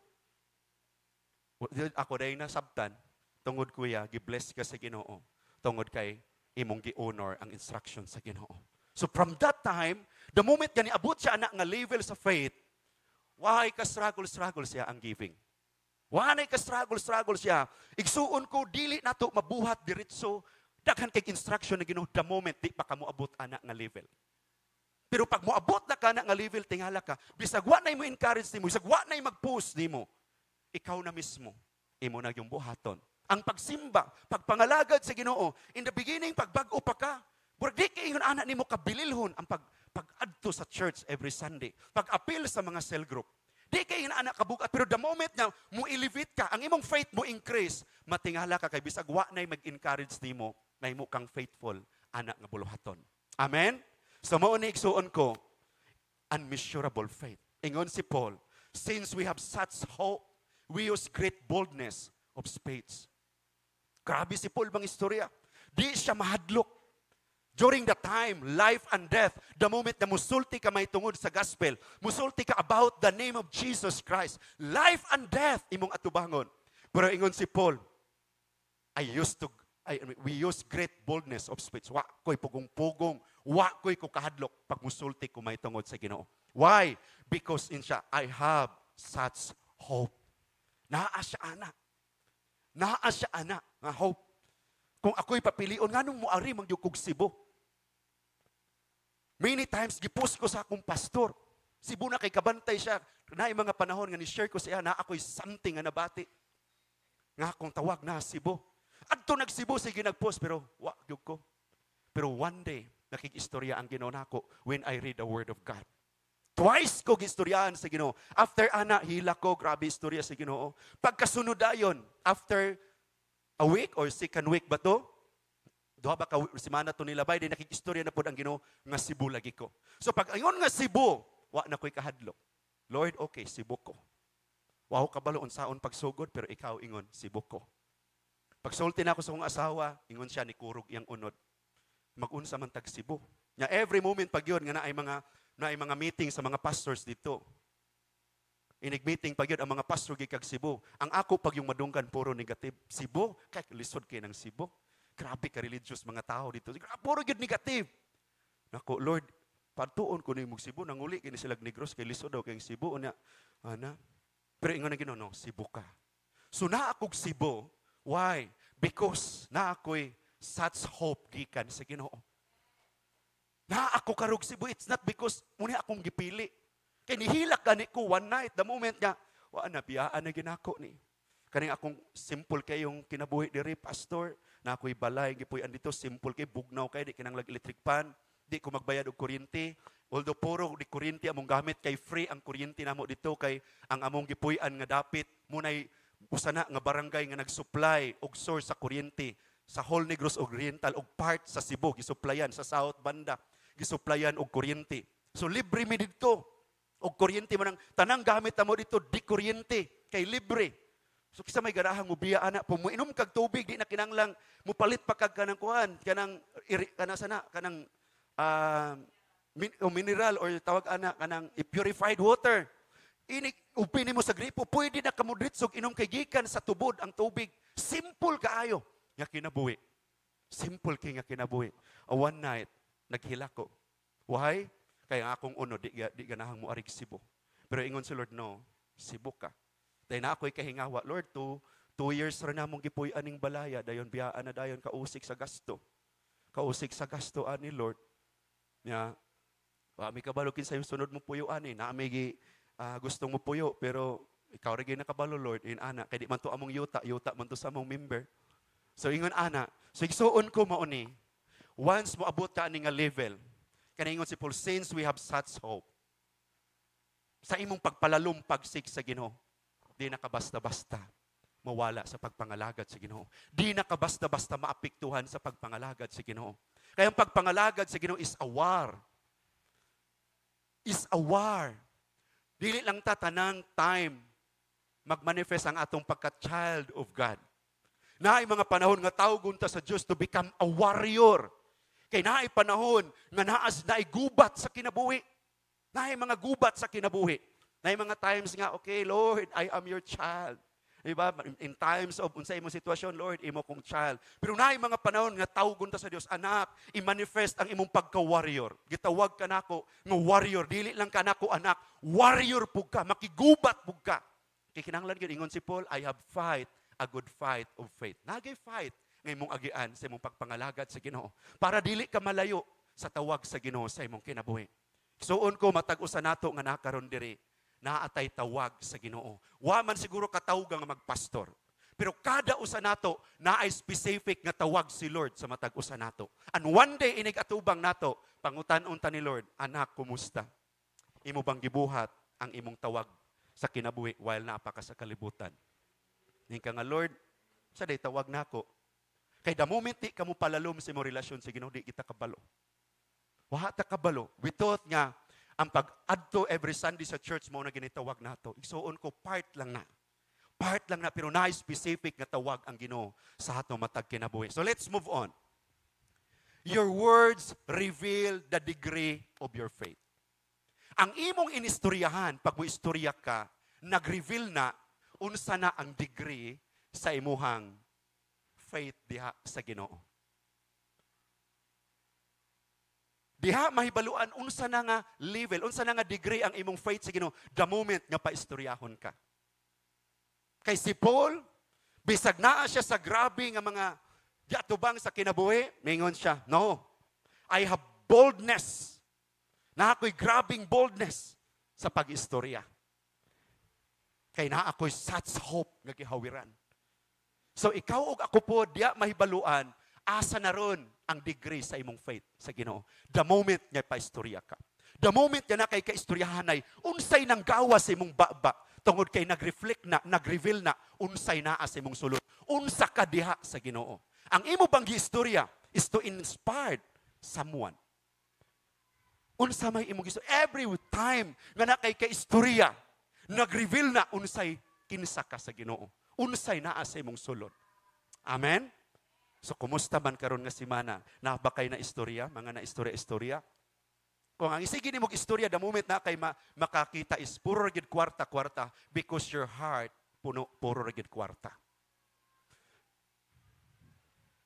Ako dahil nasabtan, tungod kuya, gi-bless ka sa Ginoo. Tungod kay imong gi-honor ang instruction sa Ginoo. So from that time, the moment gani abot siya anak nga level sa faith, wahay ka struggle siya ang giving. Wahay ka struggle siya. Igsuon ko, dili nato mabuhat diretso, daghan kay instruction na Ginoo the moment di pa ka mo abot anak nga level. Pero pag moabot na ka na nga level, tingala ka, bisag wa na mo encourage nimo, bisag wa na mag-post nimo, ikaw na mismo, imo na yung buhaton. Ang pagsimba, pagpangalagad sa Ginoo, in the beginning, pagbag-o pa ka, burag di kayo anak nimo kabililhon ang pag-adto sa church every Sunday, pag-appeal sa mga cell group. Di kayo anak kabugat, pero the moment na mo elevate ka, ang imong faith mo increase, matingala ka kay bisag wa na mag-encourage nimo, na imo kang faithful, anak nga buluhaton. Amen? So mao ni igsuon ko, unmeasurable faith. Ingon si Paul, since we have such hope, we use great boldness of spades. Grabe si Paul bang istorya. Di siya mahadlok. During the time, life and death, the moment na musulti ka may tungod sa gospel, musulti ka about the name of Jesus Christ, life and death, imong atubangon. Pero ingon si Paul, we use great boldness of speech. Wa ko'y pugong-pugong. Wa ko'y ko kahadlok pag musulti ko may tungod sa Ginoo. Why? Because in siya, I have such hope. Naa siya anak. Naa siya anak. Nga hope. Kung ako'y papilion, nga nung muari mangyukog Cebu. Many times, gipost ko sa akong pastor. Cebu na kay kabantay siya. Na mga panahon nga ni-share ko siya na ako'y something nga nabati. Nga akong tawag na Cebu. Adto nag-Cebu, sige nag-post, pero wag ko. Pero one day, nakikistorya ang Ginoo nako when I read the Word of God. Twice ko gistoryahan sa Ginoo. After ana, hila ko, grabe istorya sa Ginoo. Pagkasunod dayon, after a week or second week ba to? Duha ba ka semana to nilabay, din nakikistorya na po ang Ginoo nga Cebu lagi ko. So pag ayon nga Cebu, wa na ko'y kahadlok. Lord, okay, Cebu ko. Wow, kabalo unsaon pagsugod, pero ikaw ingon, Cebu ko. Pagsulti na ako sa kong asawa, ingon siya ni Kurog iyang unod. Mag-unsa man tag Cebu. Nya every moment pag yun, nga na ay mga meeting sa mga pastors dito. Inig-meeting pag yun, ang mga pastor gikag Cebu. Ang ako pag yung madunggan, puro negative. Cebu? Kaya lisod kayo ng Cebu. Grabe ka religious mga tao dito. Puro yun negative. Nako, Lord, patuon ko na yung Cebu. Nanguli, kini silag Negros, kay lisod daw kayong Cebu. Ana. Pero ingon na ginoon, no, Cebu ka. So na akong Cebu. Why? Because na ako'y such hope gikan sa Ginoo. Na ako karog Cebu, it's not because muna akong gipili. Kaya nihilak gani ko one night, the moment niya, na biyaan na ginako ni. Kaning akong simple kayong kinabuhi diri, pastor, na ako'y balay, gipuy andito, simple kay bugnaw kay, di kinanglag electric pan, di ko magbayad og kuryente. Although puro di kuryente among gamit, kay free ang kuryente namo dito, kay ang among gipuy-an nga dapit, muna'y usana nga barangay nga nag-supply og source sa kuryente sa Whole Negros Oriental og part sa Cebu gisupplyan sa South banda. gisuplayan og kuryente. So libre mi didto. Og kuryente man ang tanang gamit mo dito di kuryente kay libre. So kisa may garahang ubiya ana pumuinom kag tubig di na kinanglang mupalit pa kag kanang kuan kanang mineral or tawag ana kanang purified water. Ini upin mo sa gripo pwede na kamo dritsog inom kay gikan sa tubod ang tubig. Simple kaayo nga kinabuhi. Simple kay nga kinabuhi. One night naghila ko. Why? Kaya akong uno di ganahang mo arig Cebu. Pero ingon si Lord no, Cebu ka. Dahil na ako'y kahingawa, Lord, 2 years rin namong gipuy aning balaya, dayon biyaan na dayon kausik sa gasto. Kausik sa gasto ani Lord. Nya, may kabalukin sa yung sunod mo puyo ani, na may gustong mo puyo, pero ikaw rin nakabalo Lord, in ana, kaya di man to among yuta man to sa among member. So ingon ana, so igsuon ko mauni, once mo abot ka ani nga level, kaya ingon si Paul, since we have such hope, sa imong pagpalalom pagsik sa Ginoo, di nakabasta-basta mawala sa pagpangalagad sa Ginoo. Di nakabasta-basta maapektuhan sa pagpangalagad sa Ginoo. Kaya ang pagpangalagad sa Ginoo is a war. Is a war. Dili lang tatanang time magmanifest ang atong pagka-child of God. Naay mga panahon nga tawgon ta sa Dios to become a warrior. Kay naay panahon nga naay gubat sa kinabuhi. Naay mga gubat sa kinabuhi. Na mga times nga, okay, Lord, I am your child. Diba? In times of unsay imong sitwasyon, Lord, imo kong child. Pero na mga panahon nga tawgon ta sa Dios, anak, i-manifest ang imong pagka-warrior. Gitawag ka nako nga warrior, dili lang ka nako anak, warrior pug ka, makigubat pug ka. Kay kinahanglan gyud ingon si Paul, I have fight a good fight of faith. Nagay fight nga imong agian sa imong pagpangalagad sa Ginoo para dili ka malayo sa tawag sa Ginoo sa imong kinabuhi. Suon ko matag-usa nato nga nakaron diri naatay tawag sa Ginoo. Wa man siguro katawag nga magpastor. Pero kada usa nato naay specific nga tawag si Lord sa matag usa nato. And one day inig atubang nato pangutan-on ta ni Lord, anak kumusta? Imo bang gibuhat ang imong tawag sa kinabuhi while napaka sa kalibutan? Ning ka nga Lord, sa day tawag nako. Kay the moment di kamo palalom sa imong relasyon sa Ginoo, di kita kabalo. Wa ta kabalo. We thought nga ang pag-adto every Sunday sa church mo na ginitawag nato. Igsuon ko, part lang na. Part lang na, pero na-specific nga tawag ang Ginoo sa ato matag kinabuhi. So let's move on. Your words reveal the degree of your faith. Ang imong inistoryahan, pag mo istorya ka, nag-reveal na, unsa na ang degree sa imuhang faith diha sa Ginoo. Diha mahibaluan unsa na nga level, unsa na nga degree ang imong faith sa Ginoo the moment nga paistoryahon ka. Kay si Paul, bisag naa siya sa grabe nga mga yatubang sa kinabuhi, mingon siya, no, I have boldness. Na ako'y grabing boldness sa pag-istorya. Kay na ako'y such hope nga gihawiran. So ikaw og ako po, diya mahibaluan, asa na ron ang degree sa imong faith sa Ginoo. The moment nga paistorya ka. The moment nga na kay kaistoryahanay, unsay nang gawa sa imong baba, tungod kay nag-reflect na, nag-reveal na, unsay naa sa imong sulod. Unsa ka diha sa Ginoo. Ang imo bang giistorya is to inspire someone. Unsa may imong gistorya. Every time nga na kay kaistorya, nag-reveal na unsay kinsa ka sa Ginoo. Unsay naa sa imong sulod. Amen? So, kumusta man karon nga semana? Nabakay na istorya, mga na-istorya-istorya? Kung ang isigi ni mong istorya, the moment na kay makakita is puro rigid kwarta-kwarta because your heart puro rigid kwarta.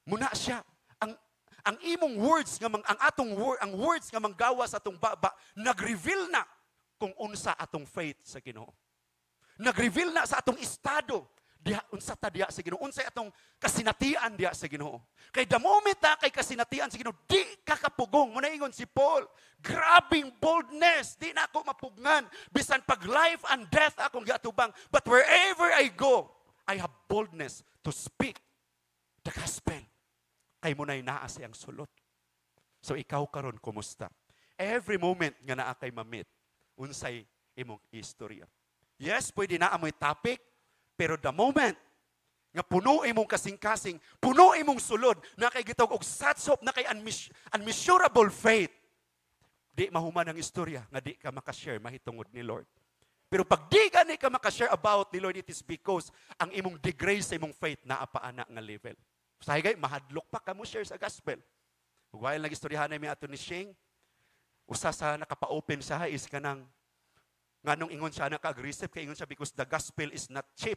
Muna siya. Ang imong words, ang words nga manggawa sa atong baba, nag-reveal na kung unsa atong faith sa Ginoo. Nag-reveal na sa atong estado. Diha unsa ta diha sa Ginoo, unsay atong kasinatian diha sa Ginoo. Kay the moment ta kay kasinatian sa Ginoo, di kakapugong. Muna ingon si Paul, grabing boldness, di na ako mapugnan. Bisan pag life and death akong giatubang, but wherever I go, I have boldness to speak the gospel. Kay mo na'y naa siyang sulod. So ikaw karon kumusta? Every moment nga naa kay mamit, unsay imong istorya. Yes, pwede na amoy topic, pero the moment nga puno imong kasing-kasing, puno imong sulod, na kay gitawag og such hope, na kay unmeasurable faith, di mahuman ang istorya nga di ka makashare mahitungod ni Lord. Pero pag di gani ka makashare about ni Lord, it is because ang imong degrade sa imong faith na apaana nga level. Sa higay, mahadlok pa ka mo share sa gospel. While nag-istoryahan namin ato ni Shing, usa sa nakapa-open siya is kanang nganong ingon siya naka-aggressive kay ingon siya because the gospel is not cheap.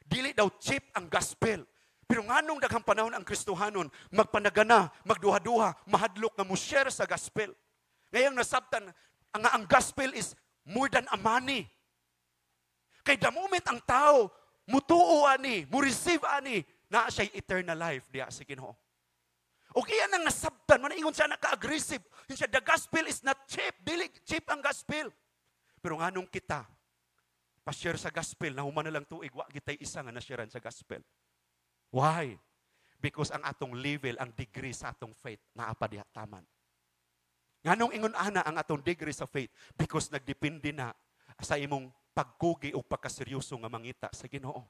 Dili daw cheap ang gospel. Pero nganong daghang panahon ang Kristohanon magpanagana, magduha-duha, mahadlok nga mo share sa gospel. Ngayong nasabtan ang gospel is more than a money. Kay the moment ang tao mutuo ani, mo receive ani, na siya eternal life diya sa Ginoo. O kaya nang nasabtan, manaingon siya naka-aggressive. Siya, the gospel is not cheap. Dili cheap ang gospel. Pero nganong kita, pa-share sa gospel, na human na lang tuig, wa kita'y isa nga na-sharean sa gospel. Why? Because ang atong level, ang degree sa atong faith, naapa diha taman. Nganong ingon ana ang atong degree sa faith? Because nagdepende na sa imong pagkugi o pagkaseryoso nga mangita sa Ginoo.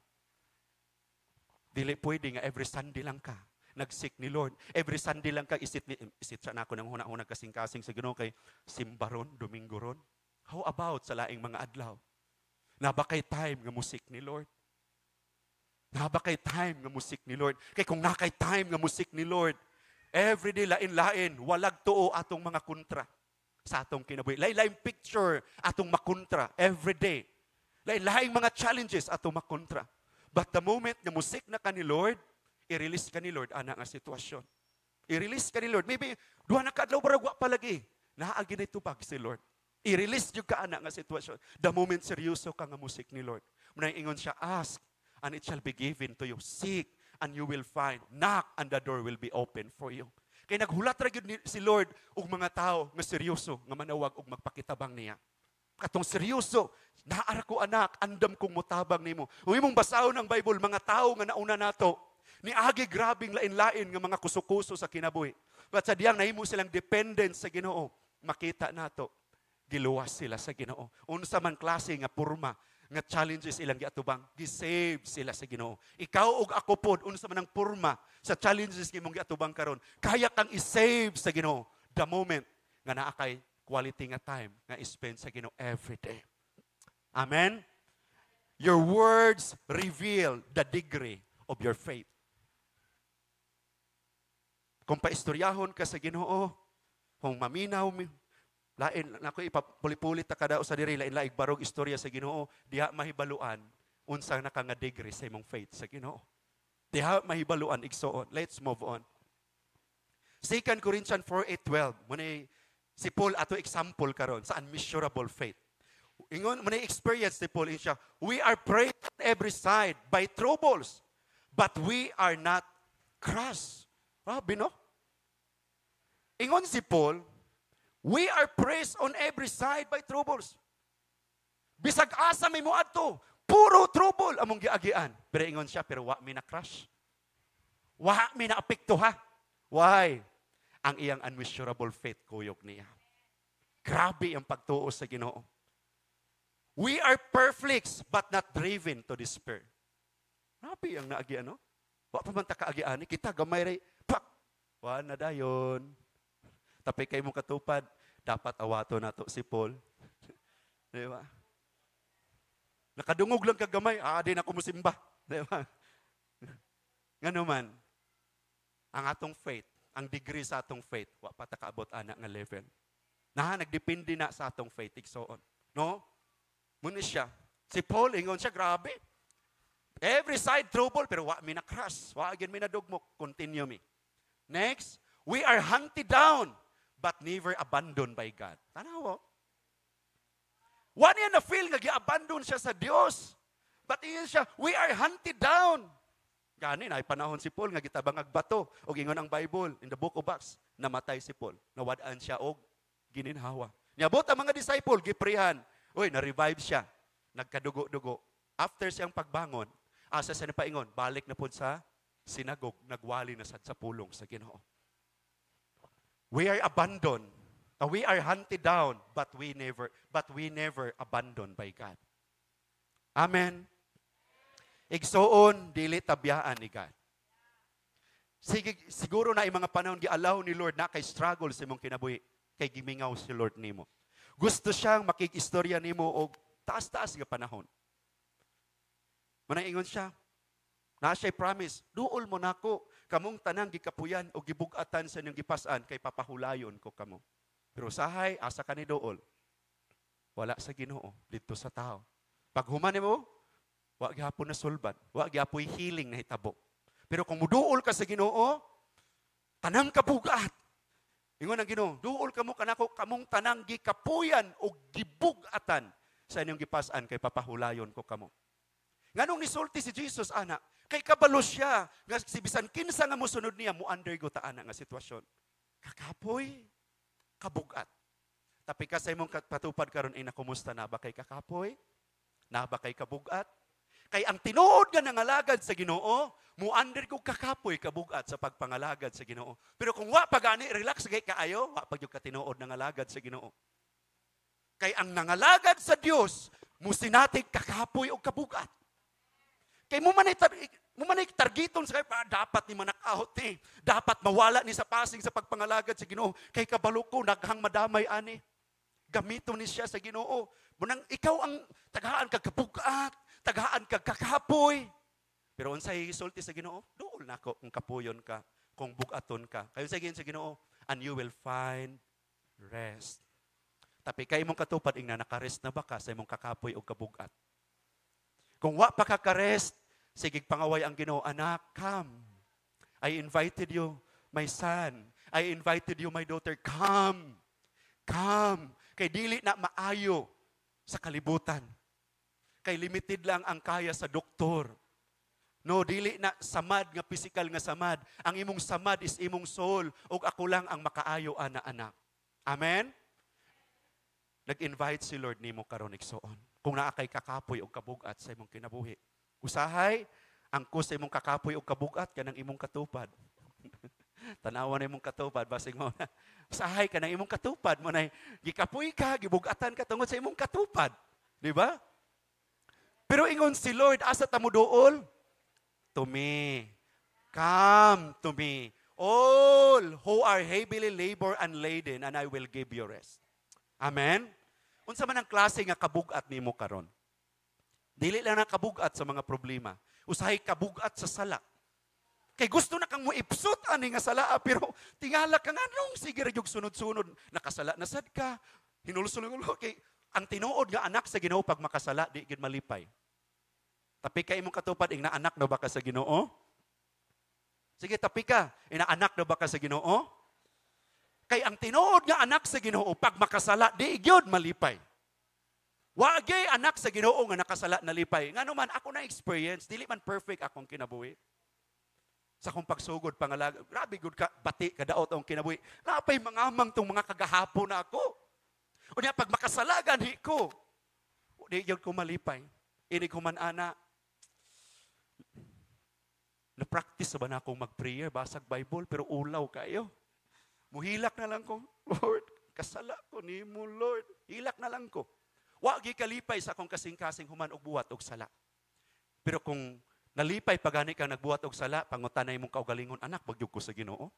Dili pwede nga every Sunday lang ka nag-seek ni Lord. Every Sunday lang ka isit siya na ako ng hunang-hunang kasing-kasing sa Ginoo kay simbaron, Domingo ron. How about sa laing mga adlaw? Nabakay time nga musik ni Lord. Nabakay time nga musik ni Lord. Kay kung nakay time nga musik ni Lord, every day lain-lain, walag tuo atong mga kontra sa atong kinabuhi. Lain-lain picture atong makontra every day. Lain-laing mga challenges atong makontra. But the moment nga musik na ka ni Lord, i-release ka ni Lord, ana nga sitwasyon. I-release ka ni Lord. Maybe, duha na kadlaw baragwa palagi. Naagi na itubag si Lord. I-release yung ka ana nga sitwasyon. The moment seryoso ka nga musik ni Lord. Muna ingon siya, ask, and it shall be given to you. Seek, and you will find. Knock, and the door will be open for you. Kaya naghulat ra gyud si Lord og mga tao nga seryoso, nga manawag og magpakitabang niya. Katong seryoso, naara ko anak, andam kong mutabang nimo. Kung imong basahon ang Bible, mga tao nga nauna nato, ni agi grabing lain-lain nga mga kusukuso sa kinabuhi. But sa diyang nahimo silang dependent sa Ginoo, makita nato, giluwas sila sa Ginoo. Unsa man klase nga porma, nga challenges ilang giatubang, gisave sila sa Ginoo. Ikaw ug ako pod, unsa man ang porma sa challenges imong giatubang karon, kaya kang i-save sa Ginoo the moment nga naa kay quality nga time nga i-spend sa Ginoo every day. Amen? Your words reveal the degree of your faith. Kung paistoryahon ka sa Ginoo, kung maminaw, lain, ako ipapuli-pulit ta kada sa diri, lain-laing barog istorya sa Ginoo, diha mahibaluan, unsang naka nga degree sa imong faith sa Ginoo. Diha mahibaluan, igsoon. Let's move on. 2 Corinthians 4:8-12, muna si Paul ato example karon sa unmeasurable faith. Ingon, muna experience ni Paul, siya, we are prayed on every side by troubles, but we are not crushed. Grabe, no? Ingon si Paul, we are praised on every side by troubles. Bisag asa may muadto, puro trouble among giagian. Pero ingon siya, pero wa mi na crush. Wa mi na apekto ha. Why? Ang iyang unmeasurable faith kuyog niya. Grabe ang pagtuo sa Ginoo. We are perplexed but not driven to despair. Grabe ang naagian, no? Wa pa man ta kaagian, kita gamay ray pak. Wa na dayon. Tapi kay mong katupad, dapat awato nato si Paul. Di ba? Nakadungog lang kagamay, di na ko musimba. Di ba? Ngano man, ang atong faith, ang degree sa atong faith, wa pa ta kaabot ana nga level. Nagdepende na sa atong faith, igsoon. No? Muna siya. Si Paul, ingon siya, grabe. Every side trouble, pero wa mi na crush. Wa again mi na dugmok. Continue me. Next, we are hunted down, but never abandoned by God. Tanaw. Wa niya na feel nga gi-abandon siya sa Dios. But iyon siya, we are hunted down. Gani na panahon si Paul nga gitabang agbato og ingon ang Bible in the book of Acts, namatay si Paul. Nawad-an siya og gininhawa. Niabot ang mga disciple giprihan. Uy, na-revive siya. Nagkadugo-dugo. After siyang pagbangon, asa sa napaingon, balik na po sa sinagog, nagwali na sa pulong sa Ginoo. We are abandoned. We are hunted down, but we never abandoned by God. Amen. Igsoon, dili tabiyaan ni God. Siguro na yung mga panahon, gi-allow ni Lord na kay struggle sa imong kinabuhi. kay gimingaw si Lord nimo. Gusto siyang makikistorya nimo og taas-taas nga panahon. Manaingon siya, na siya'y promise, duol mo nako, kamong tanang gikapuyan o gibugatan sa inyong gipasan, kay papahulayon ko kamo. Pero sahay, asa ka ni duol? Wala sa Ginoo, dito sa tao. Pag human mo, wa gyapon na sulbad, wa gyapon healing na hitabo. Pero kung muduol ka sa Ginoo, tanang kabugat. Ingon ang Ginoo, duol kamo kanako kamong tanang gikapuyan o gibugatan sa inyong gipasan, kay papahulayon ko kamo. Nganong nisulti si Jesus, anak, kay kabalo siya, nga si bisan kinsa nga mosunod niya, mo undergo ta ana nga sitwasyon. Kakapoy, kabugat. Tapi ka sa imong patupad karon ina, kumusta na ba kay kakapoy? Na ba kay kabugat? Kay ang tinuod nga nangalagad sa Ginoo, mo undergo kakapoy, kabugat sa pagpangalagad sa Ginoo. Pero kung wa pagani, relax kay kaayo, wa pag yung katinuod nangalagad sa Ginoo. Kay ang nangalagad sa Dios, musinatig kakapoy o kabugat. Kay mo manay targiton sa kay dapat ni manakaot ni. Dapat mawala ni sa passing sa pagpangalagad sa Ginoo. Kay kabalo ko naghang madamay ani. Gamiton ni siya sa Ginoo. Munang ikaw ang tagahan kag kabugat, tagahan kag kakapoy. Pero unsay sulti sa Ginoo? Duol nako kung kapuyon ka, kung bugaton ka. Kayo sa Ginoo, and you will find rest. Tapi kay imong katupad ingna nakarest na ba ka sa imong kakapoy o kabugat? Kung wa pa ka-rest, sige pangaway ang Ginoo, anak, come. I invited you, my son. I invited you, my daughter, come. Come. Kay dili na maayo sa kalibutan. Kay limited lang ang kaya sa doktor. No, dili na samad nga physical nga samad. Ang imong samad is imong soul. O ako lang ang makaayo, anak. Amen? Nag-invite si Lord nimo karon igsoon. Kung naa kay kakapoy o kabugat sa imong kinabuhi. Usahay, ang kus sa imong kakapoy o kabugat kanang imong katupad. Tanawan na imong katupad, basig mo na. Usahay ka ng imong katupad mo na, gikapoy ka, gibugatan ka tungod sa imong katupad. Di ba? Pero ingon si Lord, asa ta mo duol? To me. Come to me. All who are heavily labor and laden, and I will give you rest. Amen? Unsa man ang klase nga kabugat nimo karon? Dili lang na kabugat sa mga problema. Usahay kabugat sa sala. Kay gusto na kang muipsot ani nga sala, pero tingala ka nga nung sige ra gyud sunod-sunod nakasala na sad ka. Hinulsulong kay ang tinuod nga anak sa Ginoo pag makasala di gyud malipay. Tapi kay imong katupad ing na anak na ba ka sa Ginoo? Sige tapi ka, ina anak na ba ka sa Ginoo? Kay ang tinuod nga anak sa Ginoo pag makasala di gyud malipay. Wagay anak sa Ginoo nga nakasala na lipay. Ngano man ako na experience, dili man perfect akong kinabuhi. Sa akong pagsugod pangalag, grabe gud ka bati kadaot ang kinabuhi. Napay mangamang tong mga kagahapon na ako. Unya pag makasala ganhi ko, di gyud ko malipay. Ini ko man ana. Na-practice ba na akong mag-prayer, basag Bible, pero ulaw kayo. Muhilak na lang ko, Lord, kasala ko nimo, Lord. Hilak na lang ko. Wa gi kalipay sa akong kasing-kasing human og buhat og sala. Pero kung nalipay pagani kang nagbuhat og sala, pangutanay mong kaugalingon, anak, bagyog ko sa Ginoo.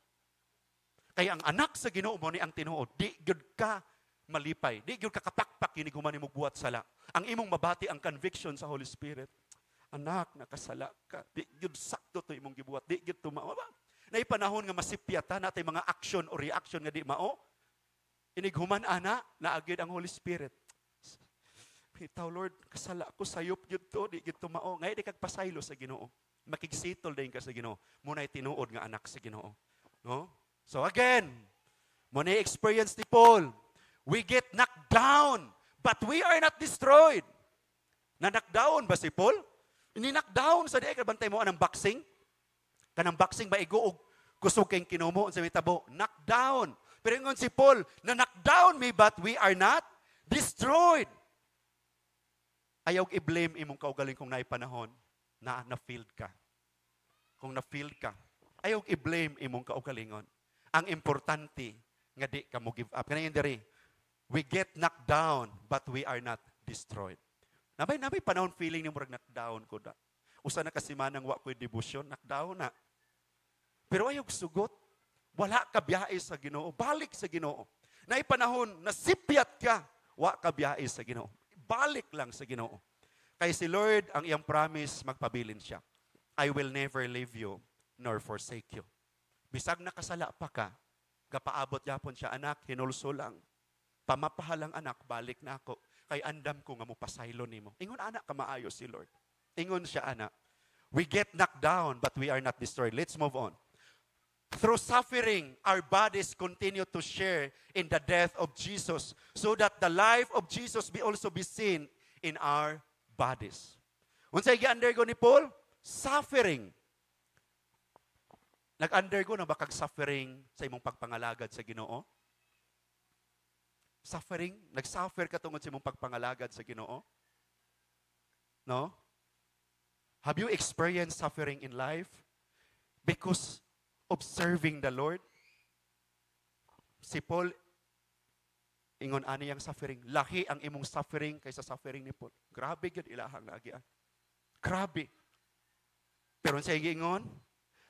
Kaya ang anak sa Ginoo mo ni ang tinuod, di gyud ka malipay. Di gyud ka kapakpak kini human imong buhat sala. Ang imong mabati ang conviction sa Holy Spirit. Anak, nakasala ka. Di gyud sakto to imong gibuhat. Di gyud tumawa ba? Nay panahon nga masipyata natay mga action o reaction nga di mao. Inighuman ana naagid ang Holy Spirit. Bitaw Lord, kasala ko sayop gyud to, di gyud tumao. Ngay di kag pasaylo sa Ginoo. Makigsitol dayon ka sa Ginoo. Munay tinuod nga anak sa Ginoo. No? So again, munay experience ni Paul. We get knocked down, but we are not destroyed. Na-knockdown ba si Paul? Ini-knockdown sa di ka bantay mo anang boxing. Kanang boxing ba igo og kusog kay kinumo sa mitabo. Knockdown. Pero ingon si Paul, na-knockdown me but we are not destroyed. Ayaw i-blame imong kaugaling kung naay panahon na na-field ka. Kung na-field ka, ayaw i-blame imong kaugalingon. Ang importante nga di ka mo give up. Kanayon diri, we get knocked down but we are not destroyed. Nabay panahon feeling ni murag knockdown ko da. Usa na kasi manang wa ko'y devotion, knockdown na. Pero ayaw sugot. Wala ka biyahe sa Ginoo. Balik sa Ginoo. Na panahon, nasipyat ka, wa ka biyahe sa Ginoo. Balik lang sa Ginoo. Kay si Lord, ang iyang promise, magpabilin siya. I will never leave you, nor forsake you. Bisag nakasala pa ka, kapaabot yapon siya, anak, hinulso lang. Pamapahalang anak, balik na ako. Kay andam ko nga mo pasaylo nimo. Ingon anak ka maayo si Lord. Ingon siya anak. We get knocked down, but we are not destroyed. Let's move on. Through suffering, our bodies continue to share in the death of Jesus, so that the life of Jesus be also be seen in our bodies. Unsay gi-undergo ni Paul? Suffering. Nag-undergo na ba kag suffering sa imong pagpangalagad sa Ginoo? Suffering? Nag-suffer ka tungod sa imong pagpangalagad sa Ginoo? No? Have you experienced suffering in life because of serving the Lord? Si Paul, ingon ani ang suffering. Lahi ang imong suffering kaysa suffering ni Paul. Grabe yun ilahang nagian. Grabe. Pero sa ingon,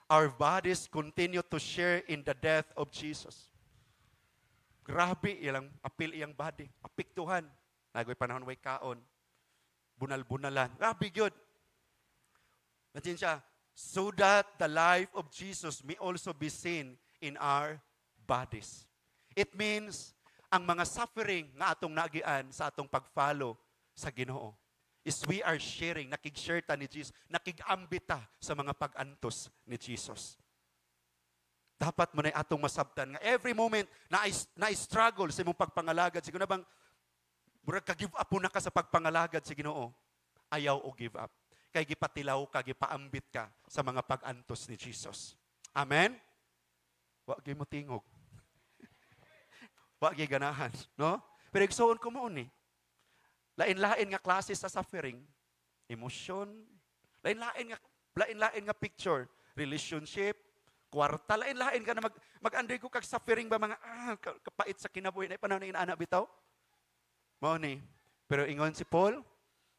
our bodies continue to share in the death of Jesus. Grabe ilang apil iyang body. Apiktuhan. Nagoy panahon way kaon. Bunal-bunalan. Grabe yun. Natin siya, so that the life of Jesus may also be seen in our bodies. It means, ang mga suffering nga atong nagian sa atong pag-follow sa Ginoo is we are sharing, nakig-share ta ni Jesus, nakig-ambita sa mga pag-antos ni Jesus. Dapat mo na atong masabtan nga every moment na struggle sa imong pagpangalagad, siguro na bang murag ka-give up na ka sa pagpangalagad sa Ginoo, ayaw o give up. Kay gipatilaw ka, gipaambit ka sa mga pag-antos ni Jesus. Amen? Wa gyud mo tingog. Wa gyud ganahan, no? Pero igsoon ko mo ni. Lain-lain nga klase sa suffering, emotion, lain-lain nga picture, relationship, kwarta, lain-lain ka na mag-undergo kag suffering ba mga kapait sa kinabuhi na panahon na inaana bitaw? Mao ni. Pero ingon si Paul,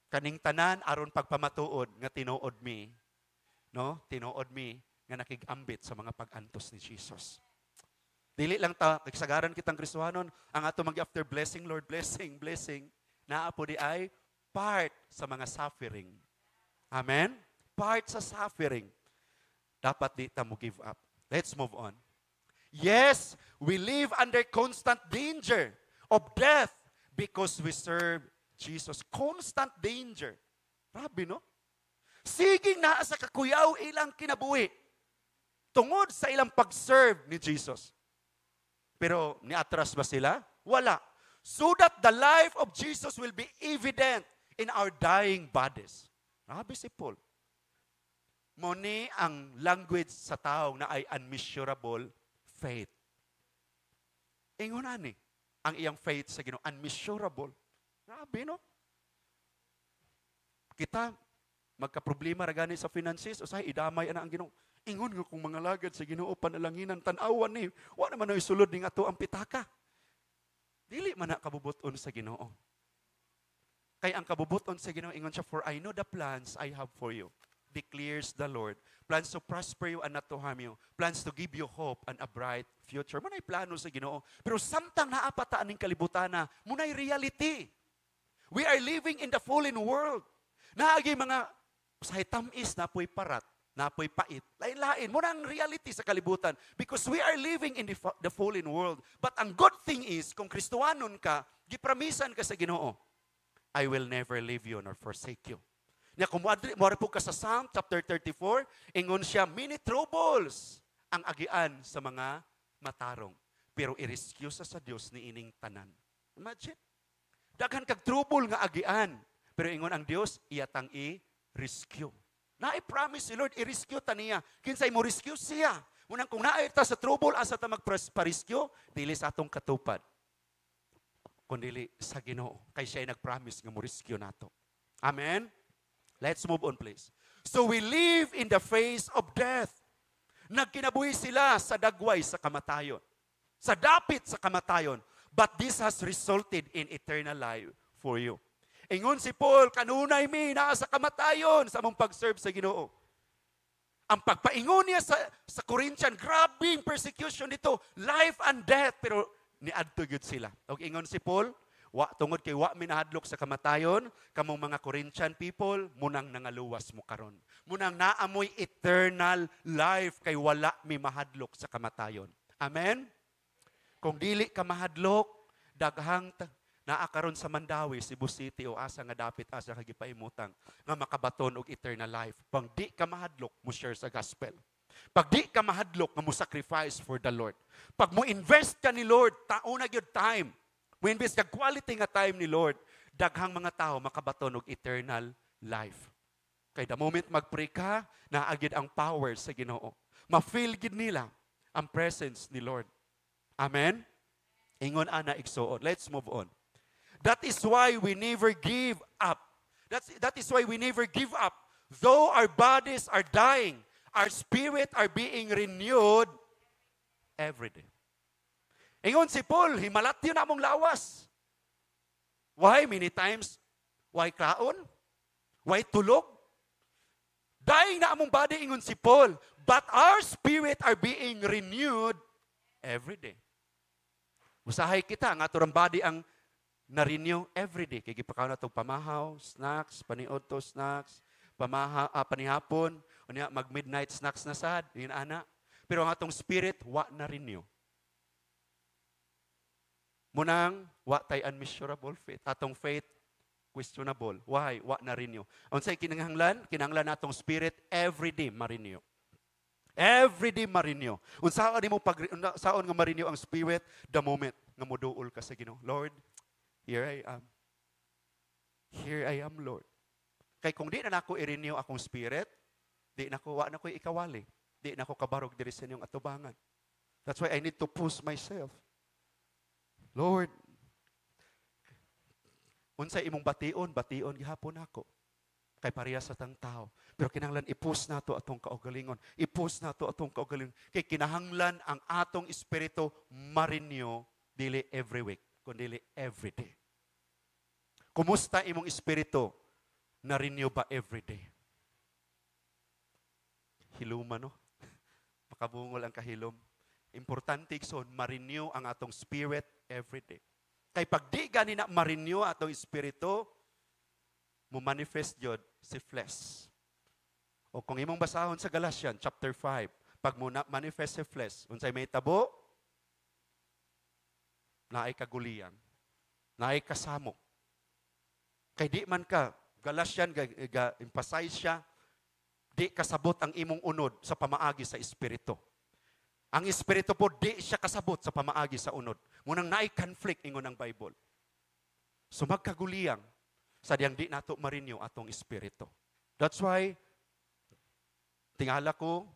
kaning tanan aron pagpamatuod nga tinuod mi, no? Tinuod mi nga nakig-ambit sa mga pag-antos ni Jesus. Dili lang ta kagsagaran kitang Kristohanon ang ato mag-after blessing, Lord, blessing, naa po di ay part sa mga suffering. Amen? Part sa suffering. Dapat di ta mo give up. Let's move on. Yes, we live under constant danger of death because we serve Jesus. Constant danger. Grabe, no? Siging naa sa kakuyaw ilang kinabuhi tungod sa ilang pag-serve ni Jesus. Pero niatras ba sila? Wala. So that the life of Jesus will be evident in our dying bodies. Grabe si Paul. Moni ang language sa tao na ay unmeasurable faith. Ingon ani ang iyang faith sa Ginoo, unmeasurable. Grabe, no? Kita magka-problema ra gani sa finances, usay idamay ana ang Ginoo. Ingon nga kung mga lagad sa Ginoo panalanginan tan-awan ni, wa naman ay sulod ning ato ang pitaka. Dili man na kabubuton sa Ginoo. Kay ang kabubuton sa Ginoo ingon siya, for I know the plans I have for you, declares the Lord. Plans to prosper you and not to harm you. Plans to give you hope and a bright future. Muna'y plano sa Ginoo. Pero samtang naapataan ning kalibutan na, muna'y reality. We are living in the fallen world. Naagi mga usahay tamis, napoy parat, napoy pait. Lain-lain. Muna ang reality sa kalibutan. Because we are living in the fallen world. But ang good thing is, kung Kristohanon ka, gipramisan ka sa Ginoo, I will never leave you nor forsake you. Nya kung mo po ka sa Psalm chapter 34, ingon siya, many troubles ang agian sa mga matarong. Pero i-rescue sa Dios ni ining tanan. Imagine. Daghan kag trouble nga agian. Pero ingon ang Dios, iyatang i-rescue. Na-promise si Lord, i-rescue ta niya. Kinsay mo rescue siya. Munang kung naay ta sa trouble, asa ta magpa-rescue, dili sa atong katupad. Kundi sa Ginoo. Kay siya ay nag-promise nga mo rescue nato. Amen? Let's move on, please. So we live in the face of death. Nagkinabuhi sila sa dagway sa kamatayon. Sa dapit sa kamatayon. But this has resulted in eternal life for you. Ingon si Paul, kanunay mi naa sa kamatayon sa mong pag-serve sa Ginoo. Ang pagpaingon niya sa Corinthian, grabing persecution dito, life and death. Pero niadto gyud sila. Og ingon si Paul, wa tungod kay wa minahadlok sa kamatayon, kamong mga Corinthian people, munang nangaluwas mo karon. Munang naamoy eternal life kay wala mi mahadlok sa kamatayon. Amen. Kung dili ka mahadlok, daghang naa karon sa Mandawi, Cebu City o asa nga dapit asa kagipaimutang nga makabaton og eternal life. Pag di ka mahadlok, mo share sa gospel. Pag di ka mahadlok, nga mo sacrifice for the Lord. Pag mo invest ka ni Lord, tauna gyud time. Mo invest ka quality nga time ni Lord, daghang mga tao makabaton og eternal life. Kay the moment magpray ka, naagid ang power sa Ginoo. Ma-feel gid nila ang presence ni Lord. Amen. Ingon ana igsuon. Let's move on. That is why we never give up. That is why we never give up. Though our bodies are dying, our spirit are being renewed every day. Ingon si Paul, himalat yun among lawas. Why? Many times, why kraon? Why tulog? Dying na among body, ingon si Paul. But our spirit are being renewed every day. Usahay kita, nga turang body ang na-renew every day. Kaya gipakaw na itong pamahaw, snacks, paniod to snacks, panihapon, mag-midnight snacks na sad, yun ana. Pero ang atong spirit, wa na-renew. Munang, wa tay unmeasurable faith. Atong faith, questionable. Why? Wa na-renew. Unsay kinahanglan natong spirit, every day ma-renew. Every day ma-renew. Unsaon nga ma-renew ang spirit, the moment nga moduol ka sa Ginoo. Lord, here I am. Here I am, Lord. Kay kung di na nako i-renew akong spirit, wa na ko ikawali. Di na ko kabarog diri sa inyong atubangan. That's why I need to push myself. Lord, unsay imong bation gihapon ako. Kay pareha sa tang tao. Pero kinahanglan i-push nato atong kaugalingon. I-push nato atong kaugalingon. Kay kinahanglan ang atong espiritu ma-renew dili every week, kundi every day. Kumusta imong espiritu? Na-renew ba every day? Hiluma, no? Makabungol ang kahilom. Importante son, ma-renew ang atong spirit every day. Kay pag di gani na ma-renew atong espiritu, mo manifest yun si flesh. O kung imong basahon sa Galatians chapter 5, pag mo na manifest si flesh, unsay may tabo, naay kaguliyang, naay kasamok. Kay di man ka, Galatian, emphasize siya, di kasabot ang imong unod sa pamaagi sa espiritu. Ang espiritu po, di siya kasabot sa pamaagi sa unod. Munang naay conflict, ingon ang Bible. So magkaguliyang, sa diyang di nato ma-renew atong espiritu. That's why, tingala ko,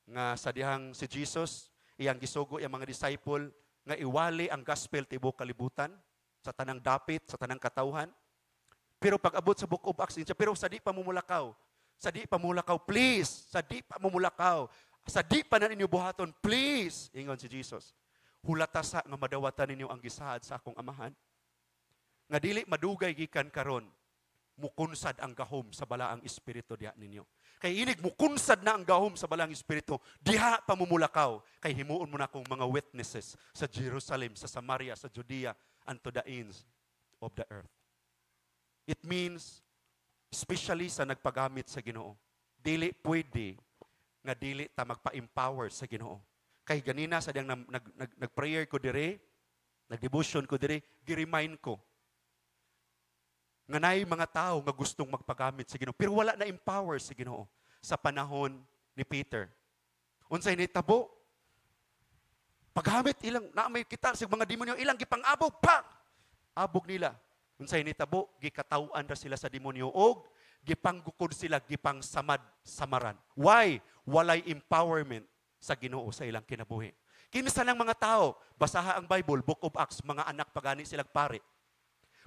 nga sa diyang si Jesus, iyang gisugo iyang mga disciple, nga iwali ang gospel tibok kalibutan, sa tanang dapit, sa tanang katawhan. Pero pag abot sa Book of Acts, pero sa di pa mumulakaw, please, sa di pa mumulakaw, sa di pa na ninyo buhaton, please, ingon si Jesus, hulatasa nga madawatan ninyo ang gisaad sa akong amahan. Nga dili madugay gikan karon, mukunsad ang gahom sa balaang espiritu diha ninyo. Kay inig mukunsad na ang gahom sa balaang espiritu, diha pa mumulakaw, kay himuon mo na akong mga witnesses sa Jerusalem, sa Samaria, sa Judea, and to the ends of the earth. It means, especially sa nagpagamit sa Ginoo, dili pwede nga dili ta magpa-empower sa Ginoo. Kay ganina sa diyang nag-prayer ko dire, nag-devotion ko dire, gi-remind ko nga naay mga tao nga gustong magpagamit sa Ginoo, pero wala na empower sa Ginoo sa panahon ni Peter. Unsay nitabo? Paghamit ilang na may kita sa mga demonyo, ilang gipang-abog pa. Abog nila. Unsay nitabo, gikatawan ra sila sa demonyo og gipanggukod sila, gipang samad-samaran. Why? Walay empowerment sa Ginoo sa ilang kinabuhi. Kinsa lang mga tao, basaha ang Bible, Book of Acts, mga anak pagani silang pare.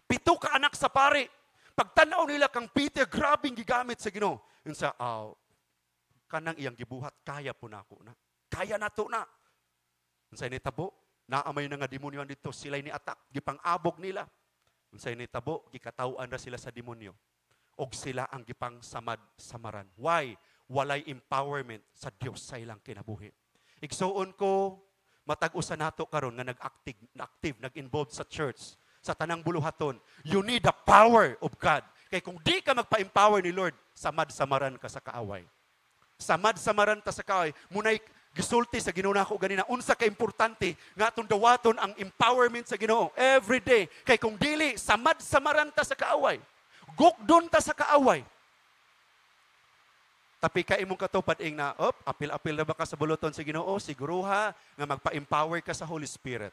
7 ka anak sa pare. Pagtanaw nila kang Peter, grabing gigamit sa Ginoo. Unsa, kanang iyang gibuhat, kaya po na ako na. Kaya na to na. Unsay nitabo, naamay na nga demonyo dito, sila'y ni atak, gipang-abog nila. Unsay nitabo, gikatawan ra sila sa demonyo. Og sila ang gipang samad-samaran. Why? Walay empowerment sa Dios sa ilang kinabuhi. Igsuon ko, matag-usa nato karon nga nag-active, nag-involved sa church, sa tanang buluhaton. You need the power of God. Kaya kung di ka magpa-empower ni Lord, samad-samaran ka sa kaaway. Samad-samaran ta sa kaaway. Muna'y gisulti sa Ginoo nako ganina, unsa ka importante nga atong dawaton ang empowerment sa Ginoo every day. Kay kung dili, samad-samaran ta sa kaaway. Gukdon ta sa kaaway. Tapi ka imong katupad ing na, apil-apil na ba ka sa buluton sa Ginoo? Siguro ha, nga magpa-empower ka sa Holy Spirit.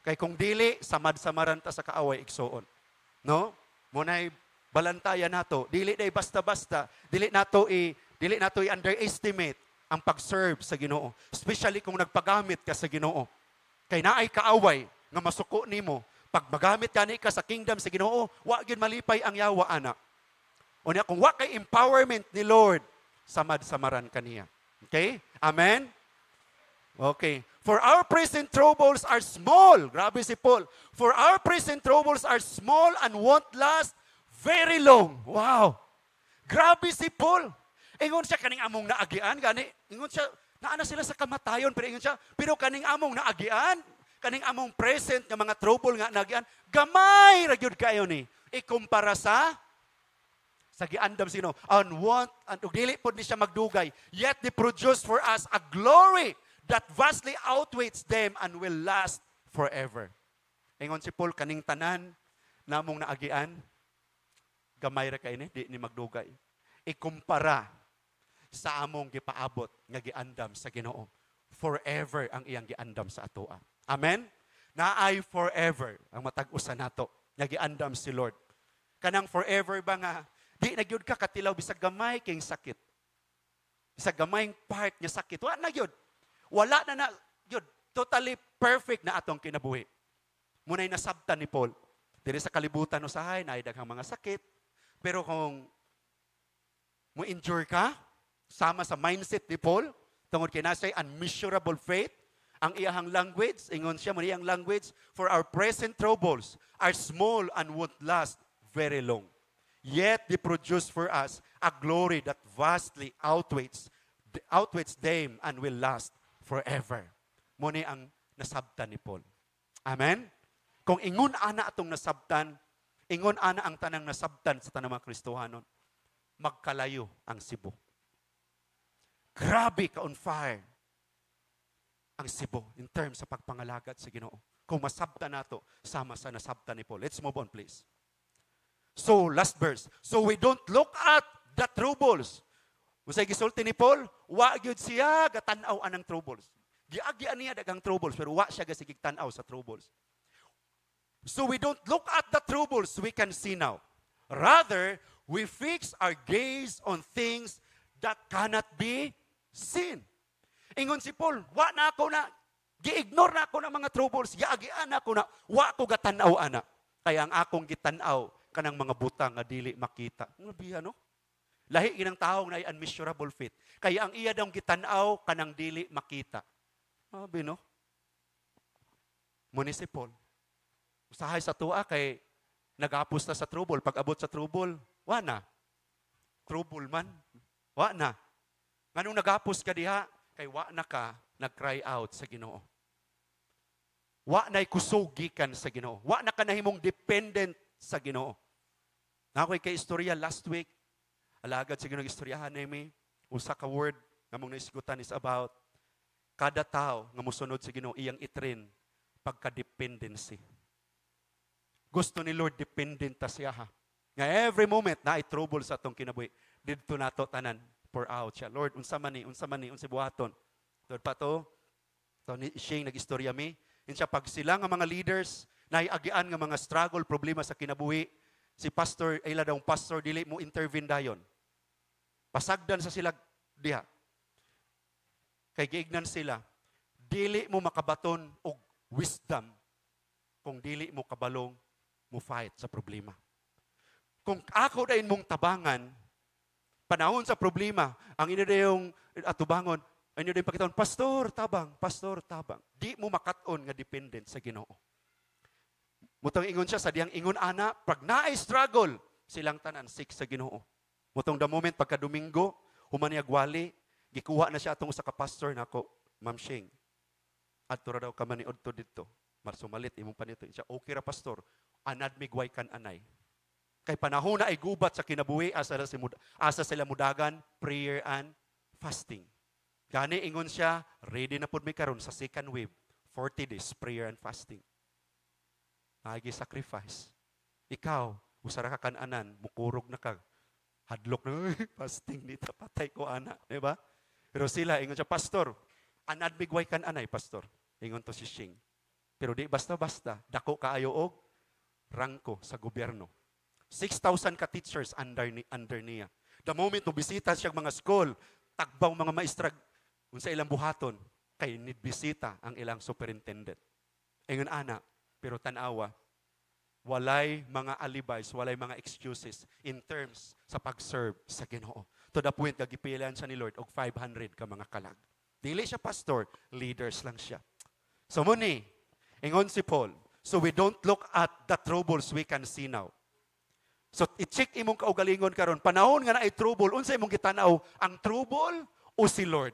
Kay kung dili, samad-samaran ta sa kaaway igsoon. No? Muna'y balantayan nato. Dili day basta-basta. Dili nato i-underestimate ang pag-serve sa Ginoo. Especially kung nagpagamit ka sa Ginoo. Kay naay kaaway nga masuko nimo. Pag magamit ka sa kingdom sa Ginoo, wa gyud malipay ang yawa ana. Unya kung wa kay empowerment ni Lord, samad-samaran kaniya. Okay? Amen? Okay. For our present troubles are small. Grabe si Paul. For our present troubles are small and won't last very long. Wow. Grabe si Paul. Ingon siya kaning among naagian. Gani, ingon siya, naana sila sa kamatayon. Pero kaning among naagian, kaning among present nga mga trouble nga naagian, gamay ra gyud kayo ni. Ikumpara sa giandam sino. And dili pod ni siya magdugay. Yet they produce for us a glory that vastly outweighs them and will last forever. Ingon si Paul, kaning tanan namong naagian, gamay ra kay ni, di ni magdugay. Ikumpara sa among gipaabot nga giandam sa Ginoo. Forever ang iyang giandam sa atoa. Amen? Naay forever ang matag-usa nato nga giandam si Lord. Kanang forever ba nga di na gyud ka katilaw bisag gamay kay sakit. Bisag gamay part nga sakit, wa na gyud. Wala na gyud. Totally perfect na atong kinabuhi. Muna'y nasabtan ni Paul. Diri sa kalibutan usahay naay daghang mga sakit. Pero kung mo endure ka sama sa mindset ni Paul, tungod kay nasay unmeasurable faith, ang iyahang language, ingon siya mo iyang language, for our present troubles are small and won't last very long. Yet they produce for us a glory that vastly outweighs them and will last forever. Muna ang nasabtan ni Paul. Amen? Kung ingon ana atong nasabtan, ingon ana ang tanang nasabtan sa tanang mga Kristohanon, magkalayo ang Cebu. Grabe ka on fire ang Cebu in terms sa pagpangalagad sa Ginoo. Kung masabtan nato sama sa nasabtan ni Paul. Let's move on please. So, last verse. So we don't look at the troubles. Musay gisulti ni Paul, wa gyud siya gatanaw anang troubles. Giagian niya dagang troubles pero wa siya gasigig tan-aw sa troubles. So we don't look at the troubles we can see now. Rather, we fix our gaze on things that cannot be seen. Ingon si Paul, wa na ako na gi-ignore na ako ng mga troubles, giagian ako na wa ko gatanaw ana. Kaya ang akong gitanaw kanang mga butang nga dili makita. Ano biya no? Lahi ginang tawo na unmeasurable faith. Kaya ang iya daw gitanaw kanang dili makita. Sabi no? Muni si Paul. Usahay sa tuwa kay nagapos na sa trouble. Pag abot sa trouble, wa na. Trouble man. Wa na. Nganong nagapos ka diha, kay wa na ka nag-cry out sa Ginoo. Wa na'y kusugikan sa Ginoo. Wa na ka nahimong dependent sa Ginoo. Nakoy kay istorya last week, alagad sa Ginoo istoryahan nami, usa ka word nga mong naisgutan is about kada tao nga mosunod sa Ginoo iyang itrain pagka-dependency. Gusto ni Lord dependent ta siya ha. Nga every moment na ay trouble sa atong kinabuhi, didto nato tanan pour out siya. Lord, unsa man ni unsa buhaton. Lord pa to ni siya nag-istorya mi. Insya pag sila nga mga leaders naiagian nga mga struggle, problema sa kinabuhi, si pastor, ila daw pastor, dili mo intervene dayon. Pasagdan sa sila diha. Kay giignan sila, dili mo makabaton og wisdom kung dili mo kabalong mo fight sa problema. Kung ako dayon mong tabangan, panahon sa problema, ang ina dayong atubangon, ang ina dayong pakitawan, pastor, tabang. Di mo makaton nga dependent sa Ginoo. Mutong ingon siya sa diyang ingon ana, pag naay struggle, silang tanan sick sa Ginoo. Mutong the moment pagka Domingo, human niya gwali, gikuha na siya atong usa ka pastor nako, Ma'am Shing. adto ra daw ka maniud to dito. Marsumalit imong panito. Siya, okay ra pastor. Anad migway kan anay. Kay panahon na ay gubat sa kinabuhi, asa sila mudagan, prayer and fasting. Gani ingon siya, ready na pud mi karon sa second wave, 40 days prayer and fasting. Nagi sacrifice. Ikaw, usara ka kananan, mukurog na ka. Hadlok na, fasting dito, patay ko ana, di ba? Pero sila ingon siya, pastor, anad bigway kan anay, pastor. Ingon to si Shing. Pero di basta-basta, dako kaayo og rangko sa gobyerno. 6,000 ka teachers under niya. The moment no bisita siya mga school, tagbaw mga maestra unsa ilang buhaton kay need bisita ang ilang superintendent. Ingon ana, pero tanawa, walay mga alibis, walay mga excuses in terms sa pag-serve sa Ginoo. To the point nga gipilan siya ni Lord og 500 ka mga kalag. Dili siya pastor, leaders lang siya. So muni, ingon si Paul, so we don't look at the troubles we can see now. So i-check imong kaugalingon karon, panahon nga na ay trouble, unsa imong gitanaw, ang trouble o si Lord?